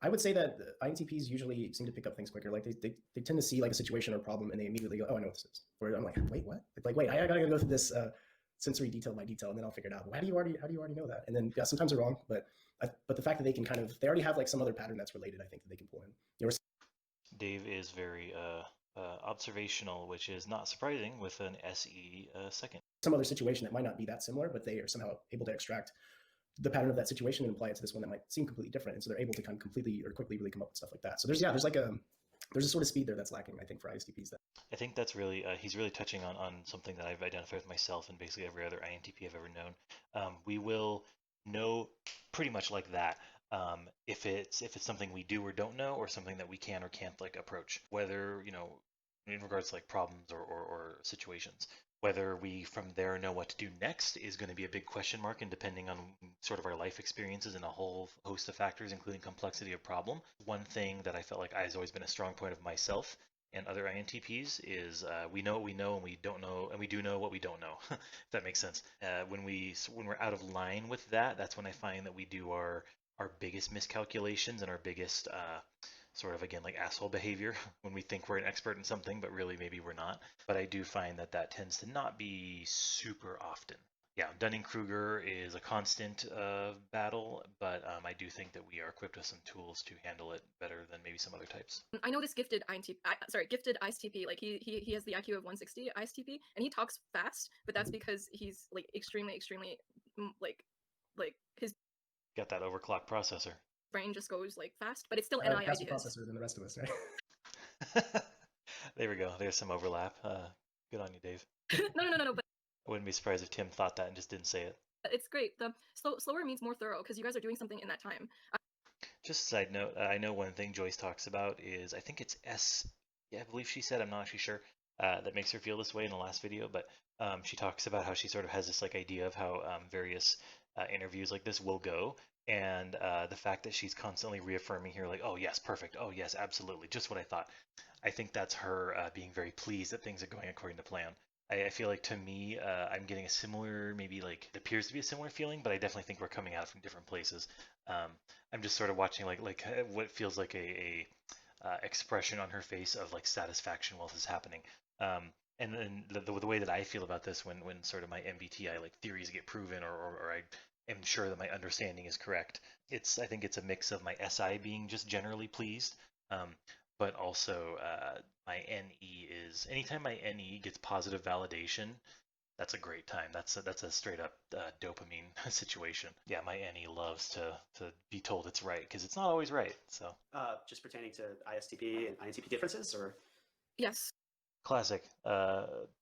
I would say that INTPs usually seem to pick up things quicker. Like they tend to see like a situation or problem, and they immediately go, oh, I know what this is. Where I'm like, wait, what? Like, wait, I gotta go through this sensory detail by detail, and then I'll figure it out. Well, how do you already know that? And then yeah, sometimes they're wrong, but the fact that they can they already have like some other pattern that's related, I think that they can pull in. Dave is very observational, which is not surprising with an SE second. Some other situation that might not be that similar, but they are somehow able to extract the pattern of that situation and apply it to this one that might seem completely different, and so they're able to kind of completely or quickly really come up with stuff like that. So there's a sort of speed there that's lacking, I think, for ISTPs. I think that's really he's really touching on something that I've identified with myself and basically every other INTP I've ever known. We will know pretty much like that if it's something we do or don't know, or something that we can or can't like approach, whether in regards to like problems or situations. Whether we from there know what to do next is going to be a big question mark, and depending on sort of our life experiences and a whole host of factors, including complexity of problem. One thing that I felt like has always been a strong point of myself and other INTPs is we know what we know and we don't know, and we do know what we don't know. If that makes sense. When we're out of line with that, that's when I find that we do our biggest miscalculations and our biggest sort of, again, like asshole behavior when we think we're an expert in something, but really maybe we're not. But I do find that tends to not be super often. Yeah, Dunning-Kruger is a constant battle, but I do think that we are equipped with some tools to handle it better than maybe some other types. I know this gifted ISTP, like he has the IQ of 160 ISTP, and he talks fast, but that's because he's like extremely like his Got that overclock processor. brain just goes like fast, but it's still NI faster ideas. processor than the rest of us, right? There we go. There's some overlap. Good on you, Dave. No, but I wouldn't be surprised if Tim thought that and just didn't say it. it's great. The slower means more thorough, because you guys are doing something in that time. Just a side note, I know one thing Joyce talks about is, I think it's S, yeah, I believe she said, I'm not actually sure, that makes her feel this way in the last video, but She talks about how she sort of has this like idea of how various interviews like this will go, and the fact that she's constantly reaffirming here, like, oh yes, perfect, oh yes, absolutely, just what I thought. I think that's her being very pleased that things are going according to plan. I feel like to me, I'm getting a similar, maybe like it appears to be a similar feeling, but I definitely think we're coming at it from different places. I'm just sort of watching like what feels like a expression on her face of like satisfaction while this is happening. And then the way that I feel about this when sort of my MBTI like theories get proven or I am sure that my understanding is correct. I think it's a mix of my SI being just generally pleased, um, but also my NE is anytime my NE gets positive validation, that's a great time. That's a straight up dopamine situation. Yeah, my NE loves to be told it's right because it's not always right. So Just pertaining to ISTP and INTP differences, or Yes. classic.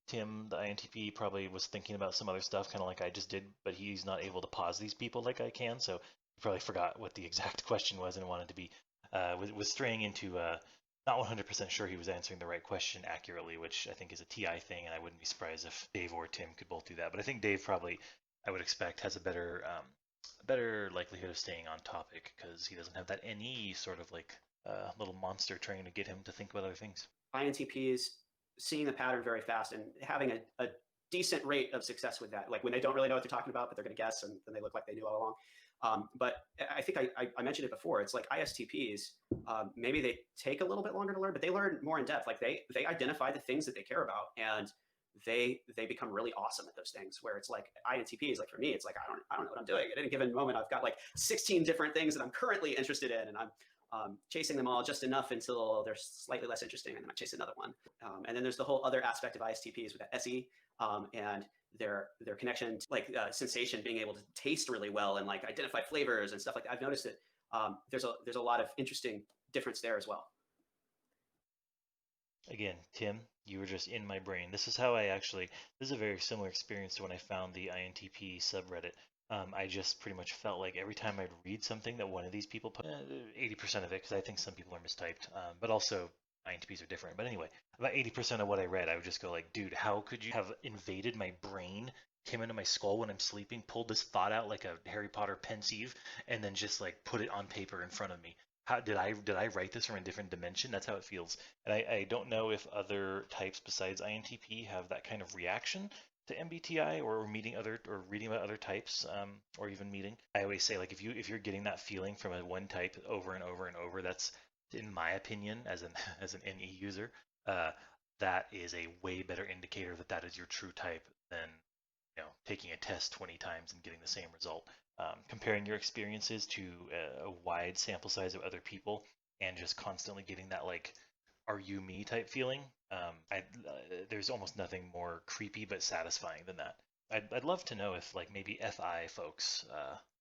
Tim, the INTP, probably was thinking about some other stuff, kind of like I just did, but he's not able to pause these people like I can, so he probably forgot what the exact question was and wanted to be was straying into not 100% sure he was answering the right question accurately, which I think is a TI thing, and I wouldn't be surprised if Dave or Tim could both do that. But I think Dave probably, I would expect, has a better likelihood of staying on topic because he doesn't have that NE sort of like little monster trying to get him to think about other things. INTPs seeing the pattern very fast and having a decent rate of success with that. Like when they don't really know what they're talking about, but they're going to guess, and then they look like they knew all along. But I think I mentioned it before. It's like ISTPs, maybe they take a little bit longer to learn, but they learn more in depth. Like they identify the things that they care about, and they become really awesome at those things. Where it's like INTPs, like for me, it's like I don't know what I'm doing at any given moment. I've got like 16 different things that I'm currently interested in, and I'm chasing them all just enough until they're slightly less interesting, and then I chase another one. And then there's the whole other aspect of ISTPs with that SE and their connection to like sensation, being able to taste really well and like identify flavors and stuff like that. I've noticed that there's a lot of interesting difference there as well. Again, Tim, you were just in my brain. This is how this is a very similar experience to when I found the INTP subreddit. I just pretty much felt like every time I'd read something that one of these people put, 80% of it, because I think some people are mistyped, but also INTPs are different. But anyway, about 80% of what I read, I would just go like, dude, how could you have invaded my brain, came into my skull when I'm sleeping, pulled this thought out like a Harry Potter pensieve, and then just like put it on paper in front of me? How did I write this from a different dimension? That's how it feels. And I don't know if other types besides INTP have that kind of reaction to MBTI or meeting other or reading about other types or even meeting. I always say like if you're getting that feeling from a one type over and over and over, that's in my opinion as an as an NE user, that is a way better indicator that that is your true type than taking a test 20 times and getting the same result. Comparing your experiences to a wide sample size of other people and just constantly getting that like are you me type feeling. There's almost nothing more creepy but satisfying than that. I'd love to know if like maybe FI folks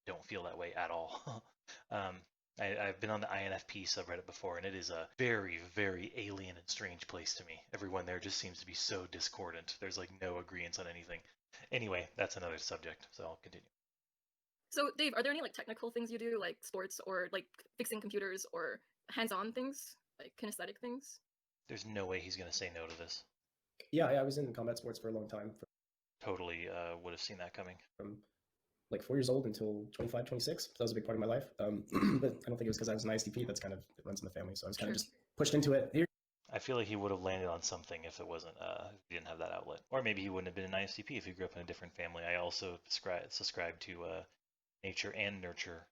don't feel that way at all. um, I've been on the INFP subreddit before, and it is a very, very alien and strange place to me. Everyone there just seems to be so discordant. There's like no agreement on anything. Anyway, that's another subject, so I'll continue. So, Dave, are there any like technical things you do, like sports or like fixing computers or hands-on things, like kinesthetic things? There's no way he's going to say no to this. Yeah, I was in combat sports for a long time. Totally would have seen that coming. From like 4 years old until 25, 26. So that was a big part of my life. But I don't think it was because I was an ISTP. That's kind of, it runs in the family. So I was kind of just pushed into it. Here. I feel like he would have landed on something if it wasn't, if he didn't have that outlet. Or maybe he wouldn't have been an ISTP if he grew up in a different family. I also subscribe to nature and nurture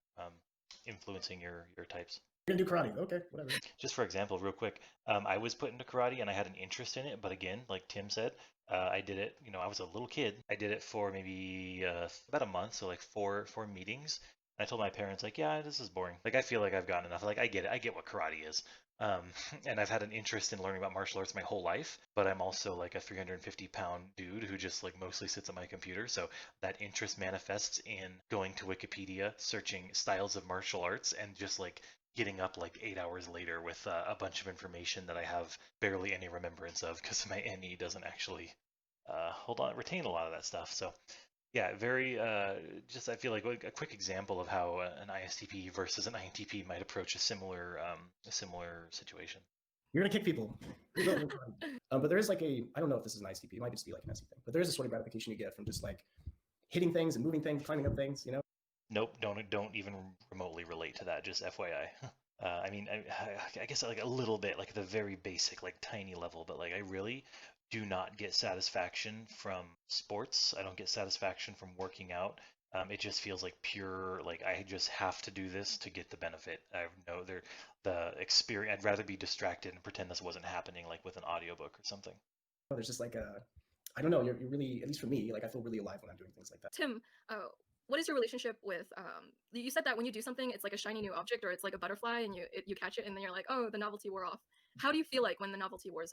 influencing your types. You're gonna do karate. Okay, whatever. Just for example, real quick, I was put into karate and I had an interest in it, but again, like Tim said, I did it. I was a little kid. I did it for maybe about a month, so like four meetings. And I told my parents, like, yeah, this is boring. Like, I feel like I've gotten enough. Like, I get it. I get what karate is. And I've had an interest in learning about martial arts my whole life, but I'm also like a 350-pound dude who just like mostly sits at my computer. So that interest manifests in going to Wikipedia, searching styles of martial arts, and just like getting up like 8 hours later with a bunch of information that I have barely any remembrance of because my NE doesn't actually retain a lot of that stuff. So yeah, very just I feel like a quick example of how an ISTP versus an INTP might approach a similar situation. You're gonna kick people. But there is like I don't know if this is an ICP, it might just be like an SE thing, but there is a sort of gratification you get from just like hitting things and moving things, climbing up things, you know? Nope, don't even remotely relate to that. Just FYI. I mean, I guess like a little bit, like the very basic, like tiny level, but like I really do not get satisfaction from sports. I don't get satisfaction from working out. It just feels like pure, like I just have to do this to get the benefit. I know the experience. I'd rather be distracted and pretend this wasn't happening, like with an audiobook or something. There's just like I don't know, you're really, at least for me, like I feel really alive when I'm doing things like that. Tim, what is your relationship with you said that when you do something it's like a shiny new object or it's like a butterfly and you catch it and then you're like, oh, the novelty wore off. How do you feel like when the novelty wears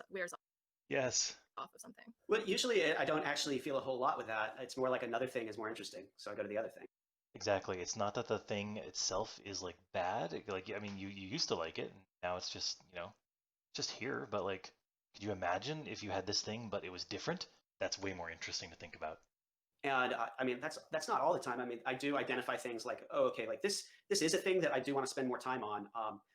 Yes. off of something? Well, usually I don't actually feel a whole lot with that. It's more like another thing is more interesting, so I go to the other thing. Exactly. It's not that the thing itself is like bad. Like I mean, you used to like it, and now it's just just here. But like, could you imagine if you had this thing, but it was different? That's way more interesting to think about. And I mean, that's not all the time. I mean, I do identify things like, oh, okay, like this is a thing that I do want to spend more time on.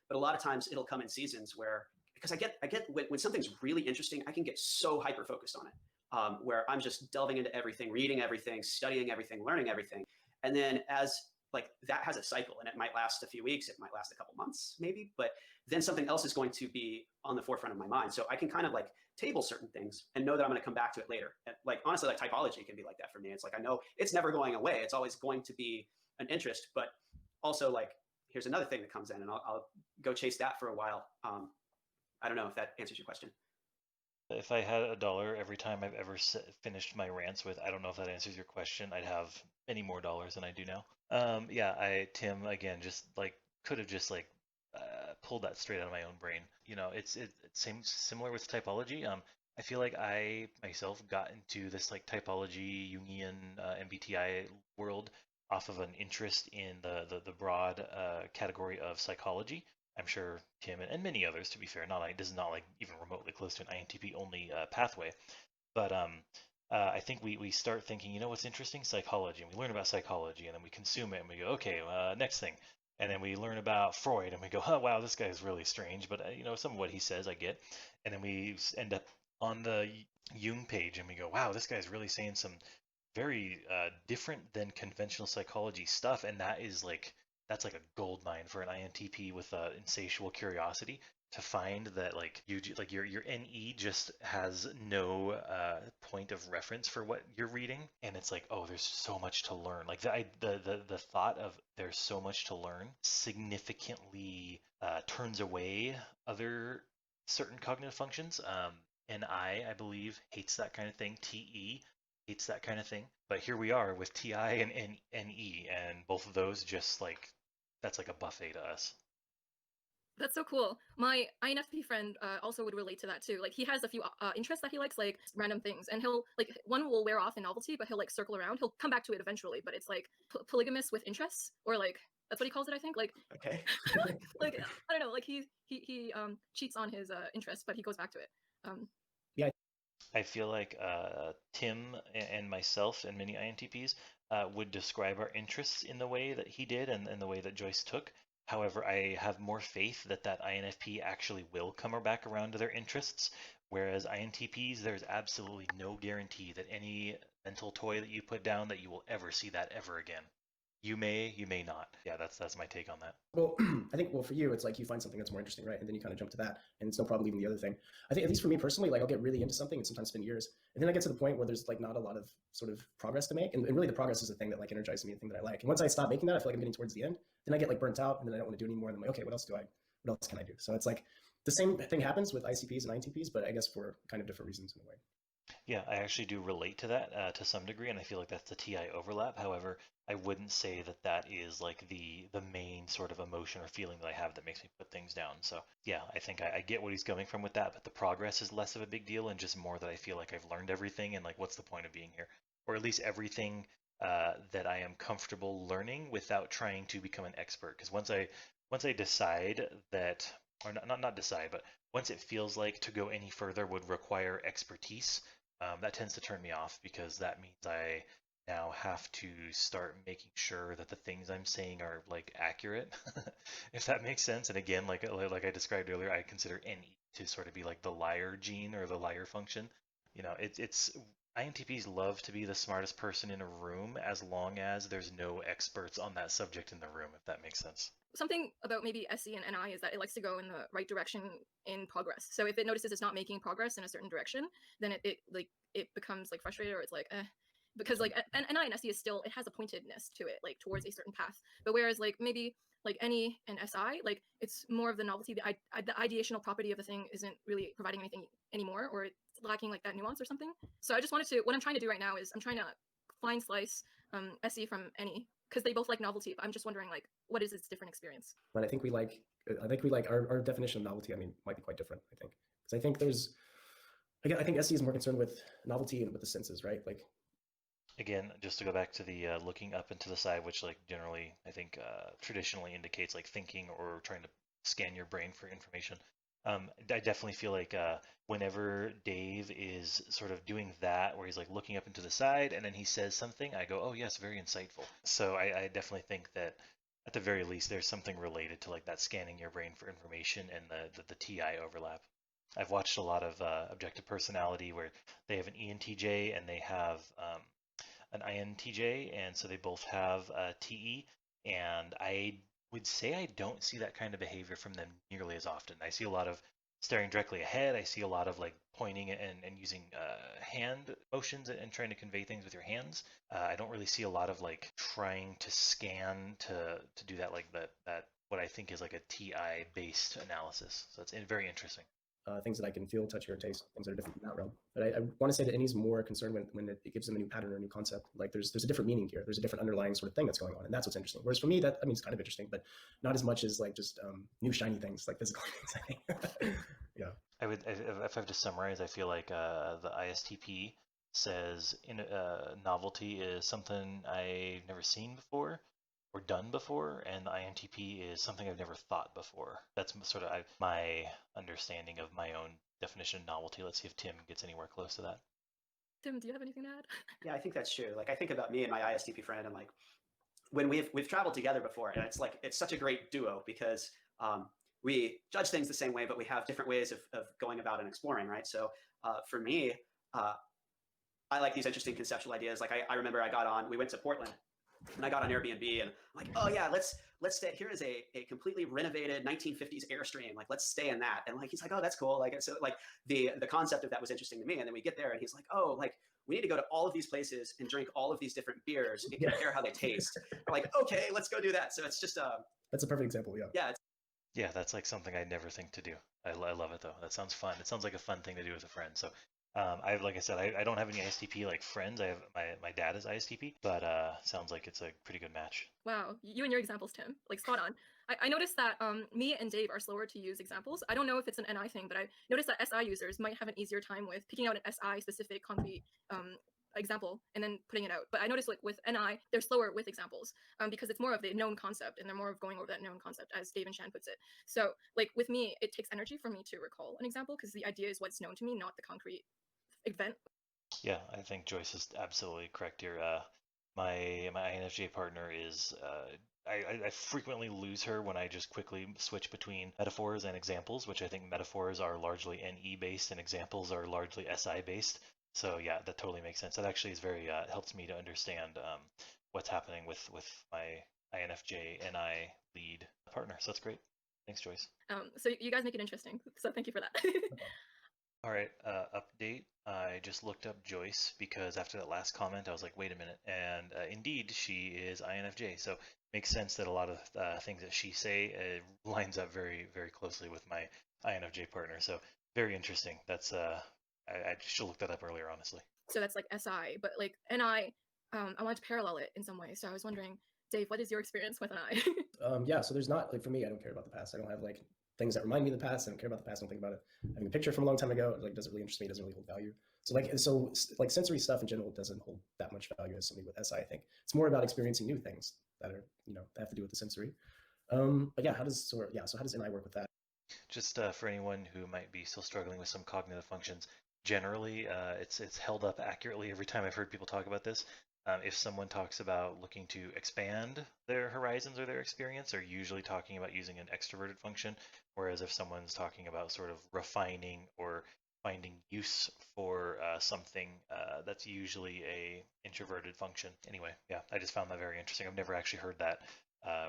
But a lot of times it'll come in seasons where, because I get when something's really interesting, I can get so hyper focused on it, where I'm just delving into everything, reading everything, studying everything, learning everything. And then as like that has a cycle and it might last a few weeks, it might last a couple months maybe, but then something else is going to be on the forefront of my mind. So I can kind of like table certain things and know that I'm going to come back to it later. And like, honestly, like typology can be like that for me. It's like, I know it's never going away. It's always going to be an interest, but also like, here's another thing that comes in and I'll go chase that for a while. I don't know if that answers your question. If I had $1 every time I've ever finished my rants with, I don't know if that answers your question, I'd have many more dollars than I do now. Yeah, Tim, again, just like could have just like pulled that straight out of my own brain. It's similar with typology. I feel like I myself got into this like typology Jungian MBTI world off of an interest in the broad category of psychology. I'm sure Tim and many others, to be fair, this is not like even remotely close to an INTP only pathway, but I think we start thinking, what's interesting? Psychology, and we learn about psychology, and then we consume it, and we go, okay, next thing, and then we learn about Freud, and we go, oh wow, this guy is really strange, but some of what he says I get, and then we end up on the Jung page, and we go, wow, this guy's really saying some very different than conventional psychology stuff, and that's like a gold mine for an INTP with insatiable curiosity to find that like your NE just has no point of reference for what you're reading, and it's like, oh, there's so much to learn. Like the thought of there's so much to learn significantly turns away other certain cognitive functions. And I believe hates that kind of thing. TE hates that kind of thing. But here we are with TI and NE, and both of those just like that's like a buffet to us. That's so cool. My INFP friend also would relate to that too. Like he has a few interests that he likes, like random things, and he'll like one will wear off in novelty, but he'll like circle around. He'll come back to it eventually, but it's like polygamous with interests, or like that's what he calls it, I think. Like okay, like I don't know, like he cheats on his interests, but he goes back to it. Yeah, I feel like Tim and myself and many INTPs would describe our interests in the way that he did and the way that Joyce took. However, I have more faith that INFP actually will come back around to their interests, whereas INTPs, there's absolutely no guarantee that any mental toy that you put down that you will ever see that ever again. You may not. Yeah, that's my take on that. Well, I think, for you, it's like you find something that's more interesting, right? And then you kind of jump to that, and it's no problem leaving the other thing. I think, at least for me personally, like I'll get really into something and sometimes spend years. And then I get to the point where there's like not a lot of sort of progress to make. And really the progress is the thing that like energizes me, the thing that I like. And once I stop making that, I feel like I'm getting towards the end. Then I get like burnt out and then I don't want to do anymore. And I'm like, okay, what else can I do? So it's like the same thing happens with ICPs and INTPs, but I guess for kind of different reasons in a way. Yeah, I actually do relate to that to some degree, and I feel like that's the TI overlap. However, I wouldn't say that that is like the main sort of emotion or feeling that I have that makes me put things down. So yeah, I think I get what he's coming from with that, but the progress is less of a big deal and just more that I feel like I've learned everything and like what's the point of being here, or at least everything that I am comfortable learning without trying to become an expert. Because once I decide that, or not decide, but once it feels like to go any further would require expertise, that tends to turn me off because that means I now have to start making sure that the things I'm saying are like accurate, if that makes sense. And again, like I described earlier, I consider NE to sort of be like the liar gene or the liar function. It's INTPs love to be the smartest person in a room as long as there's no experts on that subject in the room, if that makes sense. Something about maybe SE and NI is that it likes to go in the right direction in progress. So if it notices it's not making progress in a certain direction, then it becomes like frustrated, or it's like because like an NI and SE is still, it has a pointedness to it, like towards a certain path. But whereas like maybe like NE and SI, like it's more of the novelty, the ideational property of the thing isn't really providing anything anymore, or it's lacking like that nuance or something. So I just wanted to, what I'm trying to do right now is I'm trying to fine slice SE from NE, because they both like novelty. But I'm just wondering, like, what is its different experience? But I think we like our definition of novelty. I mean, might be quite different. I think because I think there's, again, I think SE is more concerned with novelty and with the senses, right? Like, again, just to go back to the looking up and to the side, which like generally I think traditionally indicates like thinking or trying to scan your brain for information. I definitely feel like whenever Dave is sort of doing that, where he's like looking up into the side and then he says something, I go, oh yes, very insightful. So I definitely think that at the very least there's something related to like that scanning your brain for information and the TI overlap. I've watched a lot of objective personality where they have an ENTJ and they have an INTJ, and so they both have TE, and I would say I don't see that kind of behavior from them nearly as often. I see a lot of staring directly ahead. I see a lot of like pointing and using hand motions and trying to convey things with your hands. I don't really see a lot of like trying to scan to do that, like that what I think is like a TI based analysis. So it's very interesting. things that I can feel, touch, hear, taste, things that are different in that realm. But I want to say that NE is more concerned when it gives them a new pattern or a new concept. Like there's a different meaning here. There's a different underlying sort of thing that's going on, and that's what's interesting. Whereas for me, that, I mean, it's kind of interesting, but not as much as like just new shiny things, like physical things, I think. Yeah. If I have to summarize, I feel like the ISTP says novelty is something I've never seen before or done before, and the INTP is something I've never thought before. That's sort of my understanding of my own definition of novelty. Let's see if Tim gets anywhere close to that. Tim, do you have anything to add? Yeah, I think that's true. Like I think about me and my ISTP friend, and like when we've traveled together before, and it's like it's such a great duo because we judge things the same way, but we have different ways of going about and exploring, right? So for me, I like these interesting conceptual ideas. Like I remember we went to Portland and I got on Airbnb and I'm like, oh yeah, let's stay. Here is a completely renovated 1950s Airstream. Like, let's stay in that. And like, he's like, oh, that's cool. Like, so like the concept of that was interesting to me. And then we get there and he's like, oh, like we need to go to all of these places and drink all of these different beers and compare how they taste. We're like, okay, let's go do that. So it's just that's a perfect example. Yeah. Yeah. Yeah, that's like something I'd never think to do. I love it though. That sounds fun. It sounds like a fun thing to do with a friend. So like I said, I don't have any ISTP like friends. I have my dad is ISTP, but sounds like it's a pretty good match. Wow, you and your examples, Tim, like spot on. I noticed that me and Dave are slower to use examples. I don't know if it's an NI thing, but I noticed that SI users might have an easier time with picking out an SI specific concrete example and then putting it out. But I noticed like with NI, they're slower with examples because it's more of the known concept and they're more of going over that known concept, as Dave and Shan puts it. So like with me, it takes energy for me to recall an example because the idea is what's known to me, not the concrete event. Yeah, I think Joyce is absolutely correct here. My INFJ partner is I frequently lose her when I just quickly switch between metaphors and examples, which I think metaphors are largely NE based and examples are largely SI based. So yeah, that totally makes sense. That actually is very helps me to understand what's happening with my INFJ NI lead partner. So that's great. Thanks, Joyce. So you guys make it interesting. So thank you for that. All right, update. I just looked up Joyce because after that last comment, I was like, wait a minute. And indeed, she is INFJ. So makes sense that a lot of things that she say lines up very, very closely with my INFJ partner. So very interesting. That's I should look that up earlier, honestly. So that's like SI, but like NI, I wanted to parallel it in some way. So I was wondering, Dave, what is your experience with NI? Yeah, so there's not, like for me, I don't care about the past. I don't have like things that remind me of the past. I don't care about the past. I don't think about it. Having a picture from a long time ago, like, doesn't really interest me. Doesn't really hold value. So sensory stuff in general doesn't hold that much value as something with SI. I think it's more about experiencing new things that are, that have to do with the sensory. But yeah, how does NI work with that? Just for anyone who might be still struggling with some cognitive functions, generally it's held up accurately every time I've heard people talk about this. If someone talks about looking to expand their horizons or their experience, they're usually talking about using an extroverted function. Whereas if someone's talking about sort of refining or finding use for something, that's usually a introverted function. Anyway, yeah, I just found that very interesting. I've never actually heard that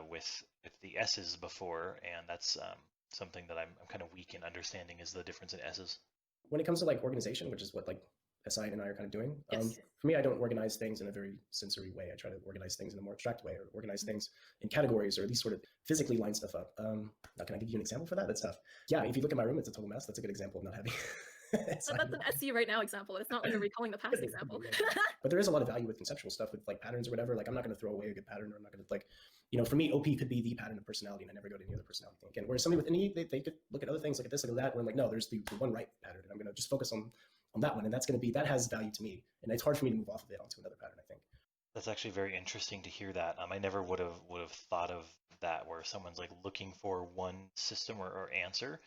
with the S's before, and that's something that I'm kind of weak in understanding is the difference in S's. When it comes to like organization, which is what like SI and I are kind of doing, Yes. for me, I don't organize things in a very sensory way. I try to organize things in a more abstract way, or organize things in categories, or at least sort of physically line stuff up. Now, can I give you an example for that? That's tough. Yeah, if you look at my room, it's a total mess. That's a good example of not having. That's an SC right now example. It's not like a recalling the past example. But there is a lot of value with conceptual stuff, with like patterns or whatever. Like I'm not going to throw away a good pattern, or I'm not going to like, for me, OP could be the pattern of personality, and I never go to any other personality thing again. Whereas somebody with NE, they could look at other things, look at this, look at that, where I'm like, no, there's the one right pattern, and I'm going to just focus on that one, and that has value to me, and it's hard for me to move off of it onto another pattern, I think. That's actually very interesting to hear that. I never would have thought of that, where someone's like looking for one system or answer.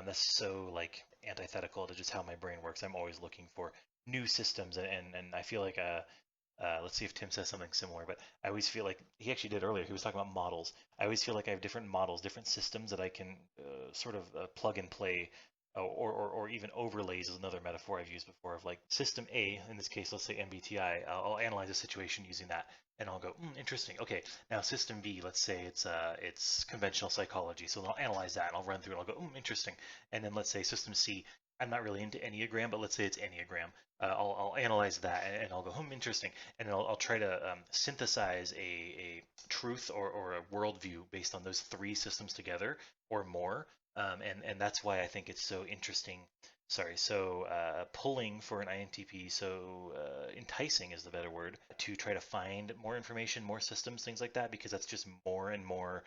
That's so like antithetical to just how my brain works. I'm always looking for new systems, and I feel like let's see if Tim says something similar, but I always feel like he actually did earlier. He was talking about models. I always feel like I have different models, different systems that I can sort of plug and play, or even overlays is another metaphor I've used before of like system A, in this case, let's say MBTI. I'll analyze a situation using that, and I'll go, interesting. Okay, now system B, let's say it's conventional psychology, so I'll analyze that and I'll run through and I'll go, interesting. And then let's say system C, I'm not really into Enneagram, but let's say it's Enneagram. I'll analyze that and I'll go, interesting. And I'll try to synthesize a truth or a worldview based on those three systems together or more. And that's why I think it's so interesting. So pulling for an INTP, so enticing is the better word, to try to find more information, more systems, things like that, because that's just more and more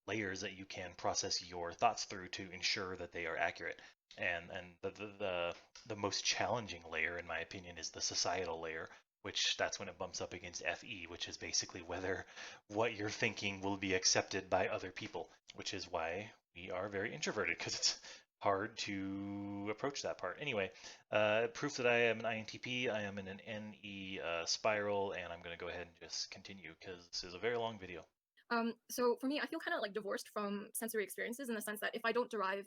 layers that you can process your thoughts through to ensure that they are accurate. And the most challenging layer, in my opinion, is the societal layer, which that's when it bumps up against FE, which is basically whether what you're thinking will be accepted by other people, which is why we are very introverted, because it's hard to approach that part. Anyway, proof that I am an INTP, I am in an NE spiral, and I'm going to go ahead and just continue because this is a very long video. So for me, I feel kind of like divorced from sensory experiences in the sense that if I don't derive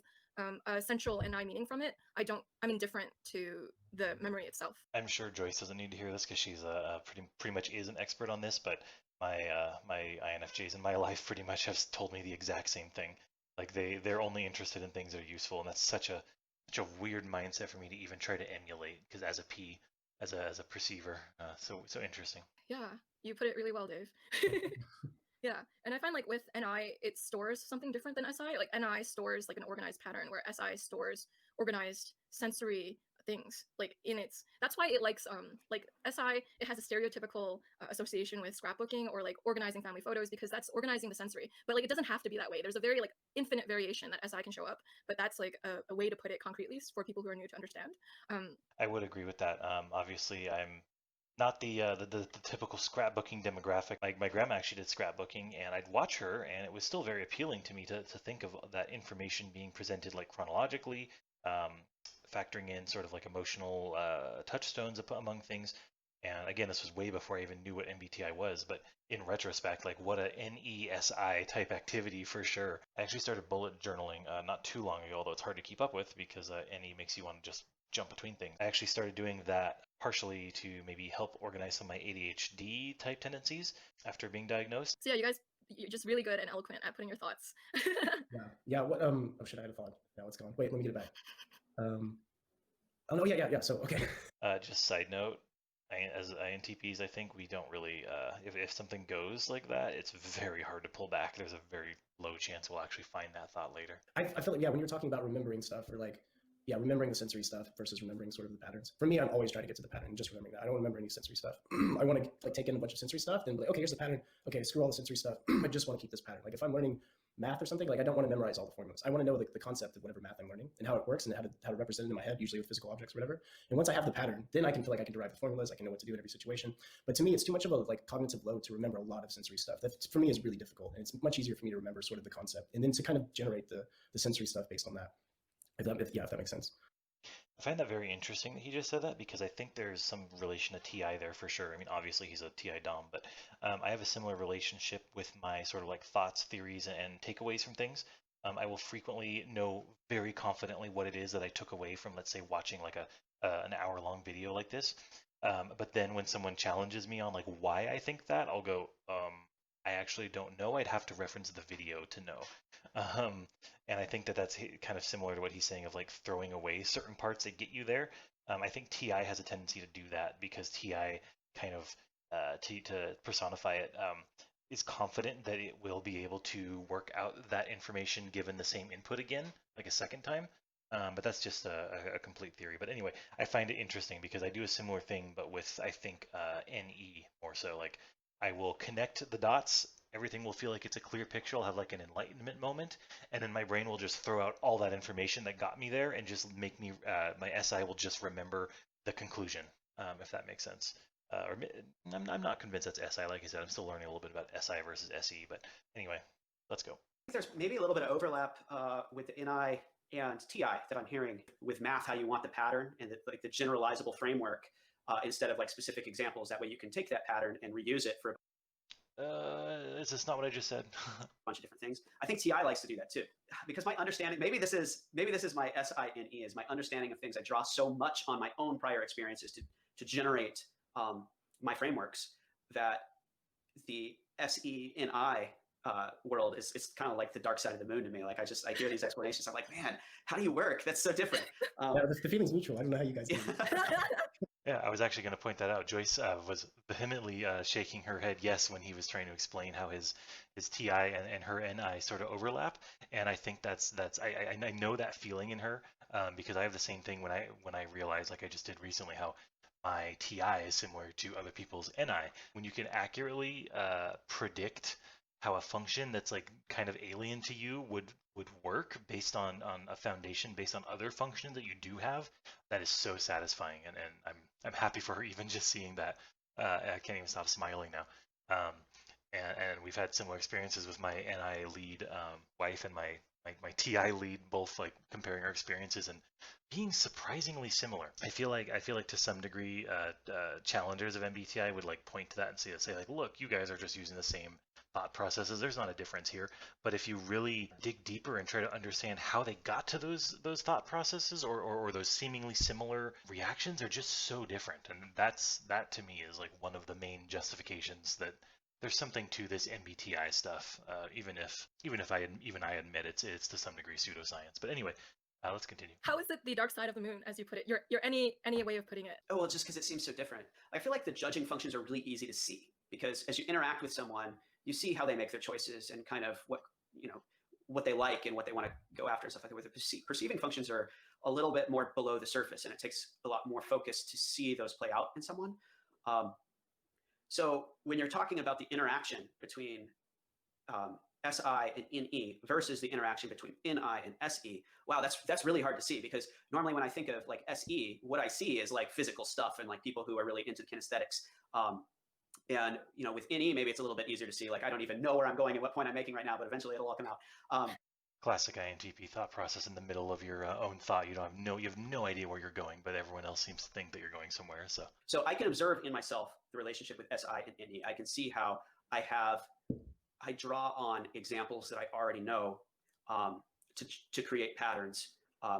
a central NI meaning from it, I'm indifferent to the memory itself. I'm sure Joyce doesn't need to hear this because she's pretty much is an expert on this, but my INFJs in my life pretty much have told me the exact same thing. Like they're only interested in things that are useful, and that's such a weird mindset for me to even try to emulate, because as a P, as a perceiver, so interesting. Yeah, you put it really well, Dave. Yeah, and I find like with NI, it stores something different than SI. Like NI stores like an organized pattern, where SI stores organized sensory things. Like that's why it likes like SI, it has a stereotypical association with scrapbooking or like organizing family photos, because that's organizing the sensory. But like it doesn't have to be that way. There's a very like infinite variation that SI can show up, but that's like a way to put it concretely for people who are new to understand. I would agree with that. Obviously, I'm not the typical scrapbooking demographic. Like my grandma actually did scrapbooking, and I'd watch her, and it was still very appealing to me to think of that information being presented like chronologically, factoring in sort of like emotional touchstones among things. And again, this was way before I even knew what MBTI was, but in retrospect, like what a NESI type activity for sure. I actually started bullet journaling not too long ago, although it's hard to keep up with because NE makes you want to just jump between things. I actually started doing that partially to maybe help organize some of my ADHD type tendencies after being diagnosed. So yeah, you're just really good and eloquent at putting your thoughts. Yeah. What? Oh shit! I had a thought. Now it's gone. Wait, let me get it back. Oh no, yeah. So okay. Just side note, as INTPs, I think we don't really, if something goes like that, it's very hard to pull back. There's a very low chance we'll actually find that thought later. I feel like, yeah, when you're talking about remembering stuff, or like, yeah, remembering the sensory stuff versus remembering sort of the patterns. For me, I'm always trying to get to the pattern and just remembering that. I don't remember any sensory stuff. I want to like take in a bunch of sensory stuff, then be like, okay, here's the pattern. Okay, screw all the sensory stuff. I just want to keep this pattern. Like if I'm learning math or something, like I don't want to memorize all the formulas. I want to know the concept of whatever math I'm learning and how it works and how to represent it in my head, usually with physical objects or whatever. And once I have the pattern, then I can feel like I can derive the formulas. I can know what to do in every situation. But to me, it's too much of a like cognitive load to remember a lot of sensory stuff. That for me is really difficult, and it's much easier for me to remember sort of the concept and then to kind of generate the sensory stuff based on that. If that makes sense. I find that very interesting that he just said that because I think there's some relation to TI there for sure. I mean, obviously he's a TI Dom, but I have a similar relationship with my sort of like thoughts, theories, and takeaways from things. I will frequently know very confidently what it is that I took away from, let's say, watching like an hour-long video like this. But then when someone challenges me on like why I think that, I'll go, I actually don't know. I'd have to reference the video to know. Um, and I think that that's kind of similar to what he's saying of like throwing away certain parts that get you there. I think TI has a tendency to do that because TI kind of, to personify it, is confident that it will be able to work out that information given the same input again, like a second time. But that's just a complete theory. But anyway, I find it interesting because I do a similar thing, but with, I think, NE more so. Like, I will connect the dots. Everything will feel like it's a clear picture. I'll have like an enlightenment moment, and then my brain will just throw out all that information that got me there and just make me, my SI will just remember the conclusion, if that makes sense. I'm not convinced that's SI, like I said. I'm still learning a little bit about SI versus SE, but anyway, let's go. There's maybe a little bit of overlap with the NI and TI that I'm hearing with math, how you want the pattern and like the generalizable framework instead of like specific examples. That way you can take that pattern and reuse it for Is this not what I just said? a bunch of different things. I think TI likes to do that too, because my understanding, maybe this is my SINE, is my understanding of things. I draw so much on my own prior experiences to generate my frameworks that the SENI world is kind of like the dark side of the moon to me. Like I hear these explanations. I'm like, man, how do you work? That's so different. Yeah, the feeling's mutual. I don't know how you guys do it. Yeah, I was actually going to point that out. Joyce was vehemently shaking her head yes when he was trying to explain how his TI and her NI sort of overlap, and I think that's I know that feeling in her because I have the same thing when I realize, like I just did recently, how my TI is similar to other people's NI. When you can accurately predict how a function that's like kind of alien to you would work based on a foundation based on other functions that you do have, that is so satisfying, and I'm happy for her even just seeing that. I can't even stop smiling now. And we've had similar experiences with my NI lead wife and my TI lead, both like comparing our experiences and being surprisingly similar. I feel like to some degree, challengers of MBTI would like point to that and say like, look, you guys are just using the same thought processes. There's not a difference here. But if you really dig deeper and try to understand how they got to those thought processes or those seemingly similar reactions, they're just so different. And that to me is like one of the main justifications that there's something to this MBTI stuff, even if I admit it's to some degree pseudoscience. But anyway, let's continue. How is it the dark side of the moon, as you put it? Your any way of putting it? Oh, well, just because it seems so different. I feel like the judging functions are really easy to see because as you interact with someone, you see how they make their choices and kind of what they like and what they want to go after and stuff like that. With the perceiving functions are a little bit more below the surface, and it takes a lot more focus to see those play out in someone. So when you're talking about the interaction between SI and NE versus the interaction between NI and SE, wow, that's really hard to see, because normally when I think of like SE, what I see is like physical stuff and like people who are really into kinesthetics. And with NE, maybe it's a little bit easier to see. Like I don't even know where I'm going and what point I'm making right now, but eventually it'll all come out. Classic INTP thought process in the middle of your own thought. You have no idea where you're going, but everyone else seems to think that you're going somewhere. So I can observe in myself the relationship with SI and NE. I can see how I draw on examples that I already know to create patterns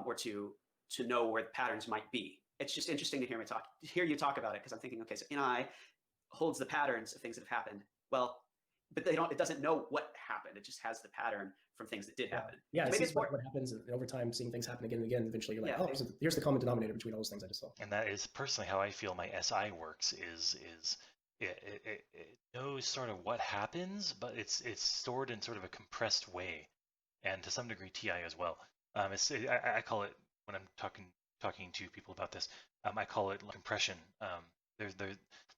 or to know where the patterns might be. It's just interesting to hear you talk about it, because I'm thinking, okay, so NI holds the patterns of things that have happened. Well, but it doesn't know what happened. It just has the pattern from things that did happen. Yeah, So it maybe seems like what happens over time, seeing things happen again and again. Eventually, you're like, Yeah. oh, here's the common denominator between all those things I just saw. And that is personally how I feel my SI works. Is it knows sort of what happens, but it's stored in sort of a compressed way, and to some degree TI as well. I call it, when I'm talking to people about this, I call it compression.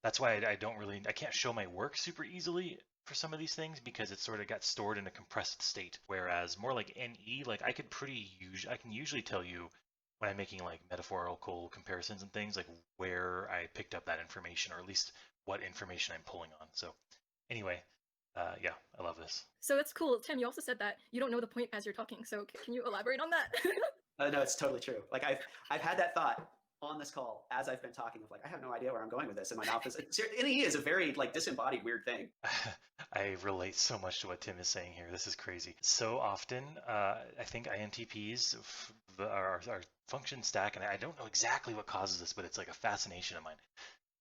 That's why I can't show my work super easily for some of these things, because it sort of got stored in a compressed state. Whereas more like NE, like I can usually tell you when I'm making like metaphorical comparisons and things, like where I picked up that information, or at least what information I'm pulling on. So anyway, yeah, I love this. So it's cool. Tim, you also said that you don't know the point as you're talking. So can you elaborate on that? No, it's totally true. Like I've had that thought on this call as I've been talking of like, I have no idea where I'm going with this. And my mouth is, NE is a very like disembodied weird thing. I relate so much to what Tim is saying here. This is crazy. So often, I think INTPs our function stack, and I don't know exactly what causes this, but it's like a fascination of mine.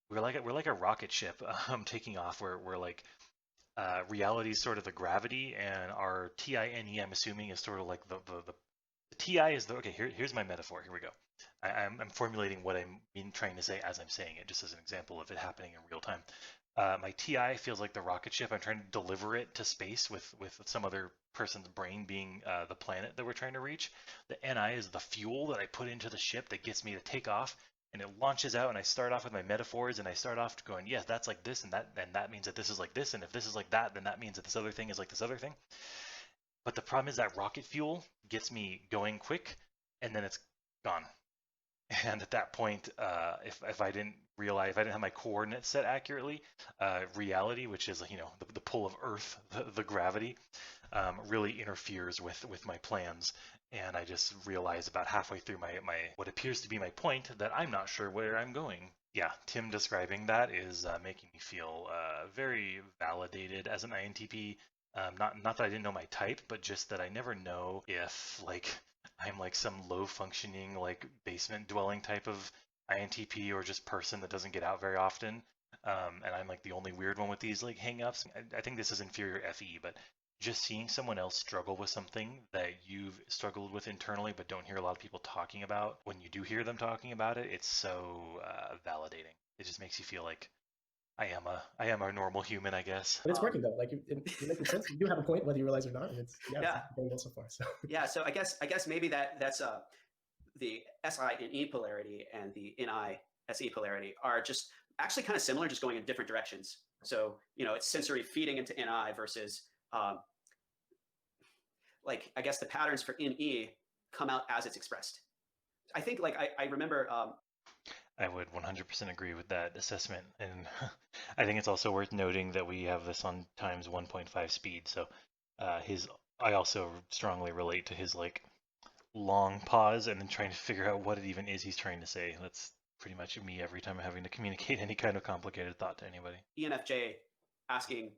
We're like a rocket ship taking off. We're like reality is sort of the gravity, and our TINE, I'm assuming, is sort of like the TI is the okay. Here's my metaphor. Here we go. I'm formulating what I'm trying to say as I'm saying it, just as an example of it happening in real time. My TI feels like the rocket ship. I'm trying to deliver it to space with some other person's brain being the planet that we're trying to reach. The NI is the fuel that I put into the ship that gets me to take off, and it launches out. And I start off with my metaphors, and I start off going, yes, that's like this, and that means that this is like this, and if this is like that, then that means that this other thing is like this other thing. But the problem is that rocket fuel gets me going quick, and then it's gone. And at that point, if I didn't realize, if I didn't have my coordinates set accurately, reality, which is the pull of Earth, the gravity, really interferes with my plans. And I just realized about halfway through my what appears to be my point that I'm not sure where I'm going. Yeah, Tim describing that is making me feel very validated as an INTP. Not that I didn't know my type, but just that I never know if like I'm like some low functioning like basement dwelling type of INTP or just person that doesn't get out very often. And I'm like the only weird one with these like hangups. I think this is inferior FE, but just seeing someone else struggle with something that you've struggled with internally but don't hear a lot of people talking about, when you do hear them talking about it, it's so validating. It just makes you feel like I am a normal human, I guess. But it's working though. Like you're making sense. You do have a point, whether you realize it or not. And it's going well so far. So yeah. So I guess maybe that's the SI and E polarity and the NI SE polarity are just actually kind of similar, just going in different directions. So it's sensory feeding into NI versus like I guess the patterns for NE come out as it's expressed. I think like I remember. I would 100% agree with that assessment, and I think it's also worth noting that we have this on times 1.5 speed. So I also strongly relate to his like long pause and then trying to figure out what it even is he's trying to say. That's pretty much me every time I'm having to communicate any kind of complicated thought to anybody. ENFJ asking,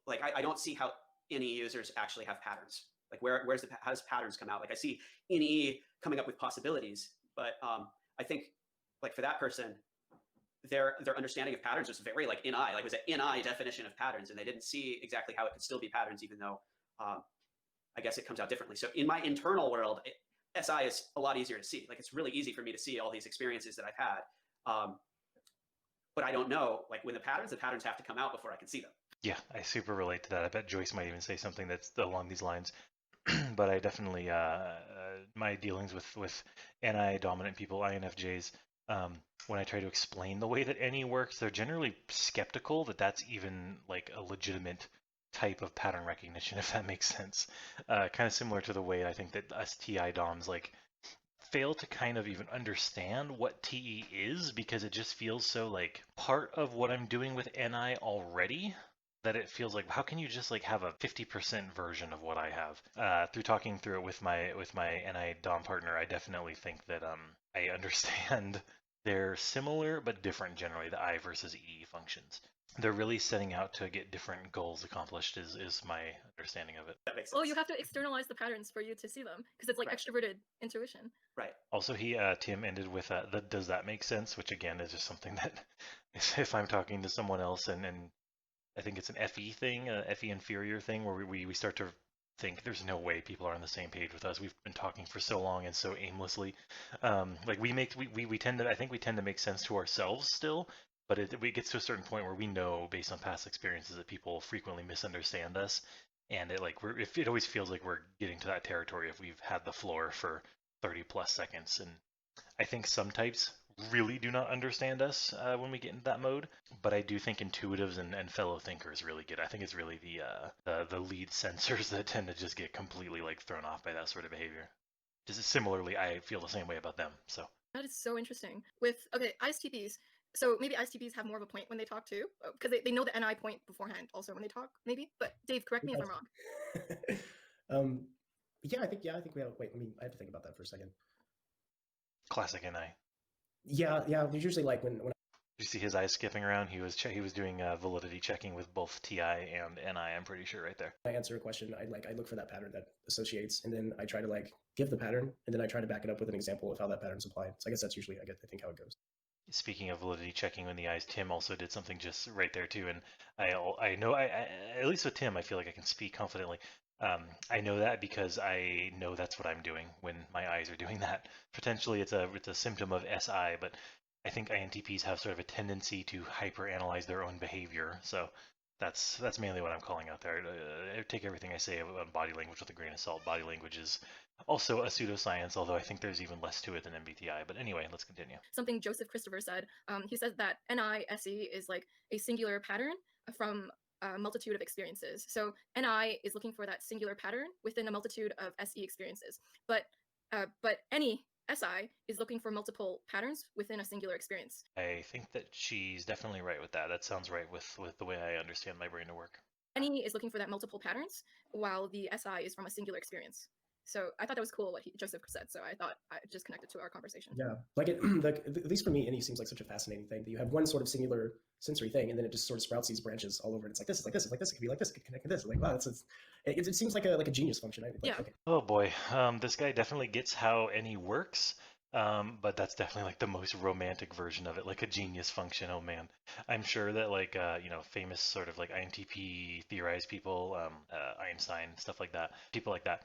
like I don't see how NE users actually have patterns. Like how does patterns come out? Like I see NE coming up with possibilities, but I think like for that person, their understanding of patterns was very like NI, like it was an NI definition of patterns, and they didn't see exactly how it could still be patterns, even though I guess it comes out differently. So in my internal world, SI is a lot easier to see. Like it's really easy for me to see all these experiences that I've had. But I don't know, like when the patterns have to come out before I can see them. Yeah, I super relate to that. I bet Joyce might even say something that's along these lines. But I definitely, my dealings with NI dominant people, INFJs, when I try to explain the way that NE works, they're generally skeptical that that's even like a legitimate type of pattern recognition, if that makes sense. Kind of similar to the way I think that us TI DOMs like fail to kind of even understand what TE is because it just feels so like part of what I'm doing with NI already that it feels like how can you just like have a 50% version of what I have? Through talking through it with my NI DOM partner, I definitely think that I understand they're similar but different generally, the I versus E functions. They're really setting out to get different goals accomplished is my understanding of it. That makes sense. Well, you have to externalize the patterns for you to see them because it's like extroverted intuition. Right. Also, Tim ended with the does that make sense, which again is just something that if I'm talking to someone else and I think it's an FE thing, a FE inferior thing, where we start to think there's no way people are on the same page with us. We've been talking for so long and so aimlessly. Like we tend to, I think we tend to make sense to ourselves still, but it gets to a certain point where we know based on past experiences that people frequently misunderstand us, and it always feels like we're getting to that territory if we've had the floor for 30 plus seconds. And I think some types really do not understand us when we get into that mode, but I do think intuitives and fellow thinkers really get it. I think it's really the lead sensors that tend to just get completely like thrown off by that sort of behavior. Just similarly, I feel the same way about them. So that is so interesting. With ISTPs. So maybe ISTPs have more of a point when they talk too, because they know the NI point beforehand also when they talk, maybe. But Dave, correct me if I'm wrong. Yeah, I think we have. Wait, I have to think about that for a second. Classic NI. Yeah. Usually like when You see his eyes skipping around. He was doing validity checking with both TI and NI. I'm pretty sure right there. I answer a question, I look for that pattern that associates, and then I try to like give the pattern, and then I try to back it up with an example of how that pattern's applied. So I guess that's usually I think how it goes. Speaking of validity checking in the eyes, Tim also did something just right there too, and I know at least with Tim, I feel like I can speak confidently. I know that because I know that's what I'm doing when my eyes are doing that. Potentially, it's a symptom of SI, but I think INTPs have sort of a tendency to hyper-analyze their own behavior. So that's mainly what I'm calling out there. Take everything I say about body language with a grain of salt. Body language is also a pseudoscience, although I think there's even less to it than MBTI. But anyway, let's continue. Something Joseph Christopher said. He says that NISE is like a singular pattern from a multitude of experiences. So NI is looking for that singular pattern within a multitude of SE experiences, but any SI is looking for multiple patterns within a singular experience. I think that she's definitely right with that. That sounds right with the way I understand my brain to work. NE is looking for that multiple patterns, while the SI is from a singular experience. So I thought that was cool what Joseph said. So I thought I just connected to our conversation. Yeah, like at least for me, NE seems like such a fascinating thing that you have one sort of singular sensory thing, and then it just sort of sprouts these branches all over. And it's like this, it's like this, it's like this. It could be like this. It could connect to this. Like wow, it seems like a genius function. Like, yeah. Okay. Oh boy, this guy definitely gets how any works. But that's definitely like the most romantic version of it, like a genius function. Oh man, I'm sure that like famous sort of like INTP theorized people, Einstein, stuff like that, people like that.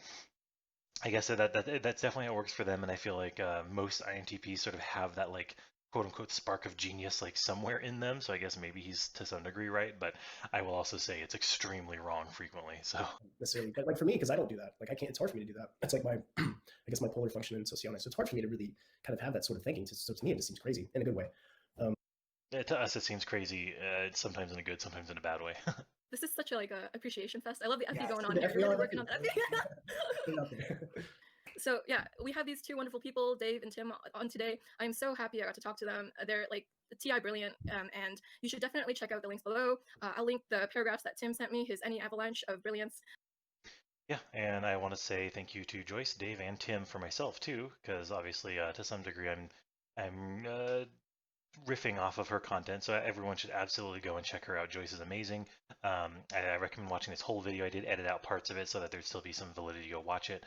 I guess that's definitely how it works for them, and I feel like most INTPs sort of have that like quote unquote spark of genius like somewhere in them. So I guess maybe he's to some degree right, but I will also say it's extremely wrong frequently. So necessarily, but like for me, because I don't do that. Like I can't. It's hard for me to do that. It's like my, I guess my polar function in socionics. So it's hard for me to really kind of have that sort of thinking. So to me, it just seems crazy in a good way. to us, it seems crazy. Sometimes in a good, sometimes in a bad way. This is such a like a appreciation fest. I love the FE Yeah, going on the here. FE, Really working on the FE. Put it out there. So yeah, we have these two wonderful people, Dave and Tim, on today. I'm so happy I got to talk to them. They're like TI brilliant, and you should definitely check out the links below. I'll link the paragraphs that Tim sent me, his Any Avalanche of Brilliance. Yeah, and I want to say thank you to Joyce, Dave, and Tim for myself too, because obviously to some degree I'm riffing off of her content, so everyone should absolutely go and check her out. Joyce is amazing. I recommend watching this whole video. I did edit out parts of it so that there'd still be some validity to go watch it.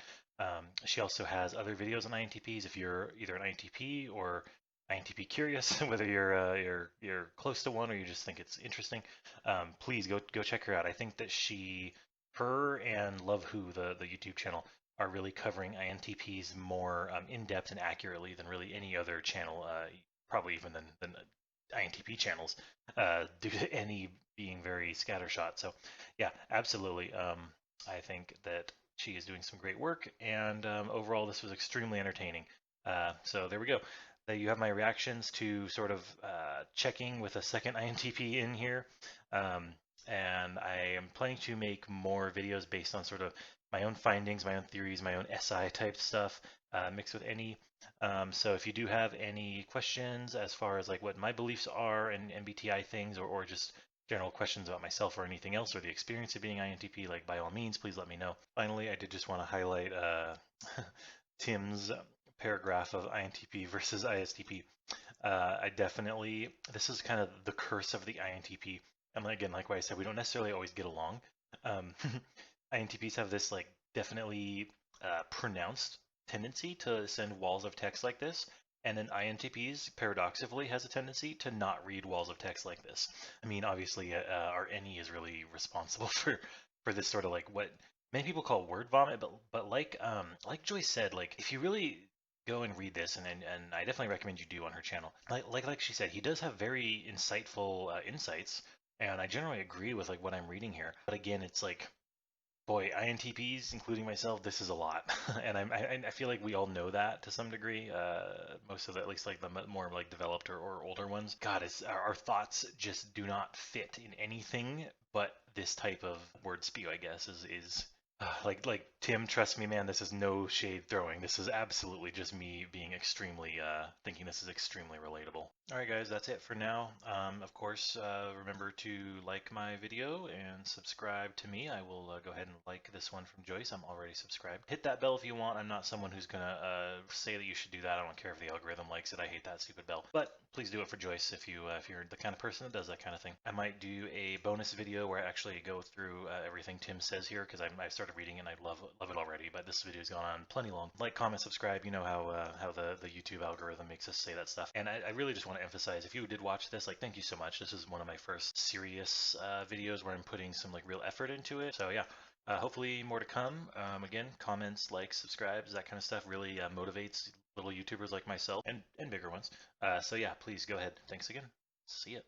She also has other videos on INTPs. If you're either an INTP or INTP curious, whether you're close to one or you just think it's interesting, please go check her out. I think that her and Love Who, the YouTube channel, are really covering INTPs more in depth and accurately than really any other channel, probably even than INTP channels, due to any being very scattershot. So, yeah, absolutely. I think that she is doing some great work, and overall, this was extremely entertaining. So there we go. There you have my reactions to sort of checking with a second INTP in here. And I am planning to make more videos based on sort of my own findings, my own theories, my own SI type stuff, mixed with any. So if you do have any questions as far as like what my beliefs are in MBTI things, or just general questions about myself or anything else, or the experience of being INTP, like by all means, please let me know. Finally, I did just want to highlight Tim's paragraph of INTP versus ISTP. I definitely, this is kind of the curse of the INTP. And again, like what I said, we don't necessarily always get along. INTPs have this like definitely pronounced tendency to send walls of text like this, and then INTPs paradoxically has a tendency to not read walls of text like this. I mean, obviously, our NE is really responsible for this sort of like what many people call word vomit, but like Joyce said, like if you really go and read this, and I definitely recommend you do on her channel. Like she said, he does have very insightful insights, and I generally agree with like what I'm reading here. But again, it's like, boy, INTPs, including myself, this is a lot, and I feel like we all know that to some degree. Most of the, at least like the more like developed or older ones. God, our thoughts just do not fit in anything but this type of word spew. I guess is like Tim, trust me, man, this is no shade throwing. This is absolutely just me being extremely thinking this is extremely relatable. All right, guys, that's it for now. Of course, remember to like my video and subscribe to me. I will go ahead and like this one from Joyce. I'm already subscribed. Hit that bell if you want. I'm not someone who's going to say that you should do that. I don't care if the algorithm likes it. I hate that stupid bell. But please do it for Joyce if you're the kind of person that does that kind of thing. I might do a bonus video where I actually go through everything Tim says here, because I've started reading and I love it already. But this video's gone on plenty long. Like, comment, subscribe. You know how the YouTube algorithm makes us say that stuff. And I really just want to emphasize, if you did watch this, like, thank you so much. This is one of my first serious videos where I'm putting some like real effort into it. So yeah, hopefully more to come. Again, comments, likes, subscribes, that kind of stuff really motivates little YouTubers like myself and bigger ones. So yeah, please go ahead. Thanks again. See ya.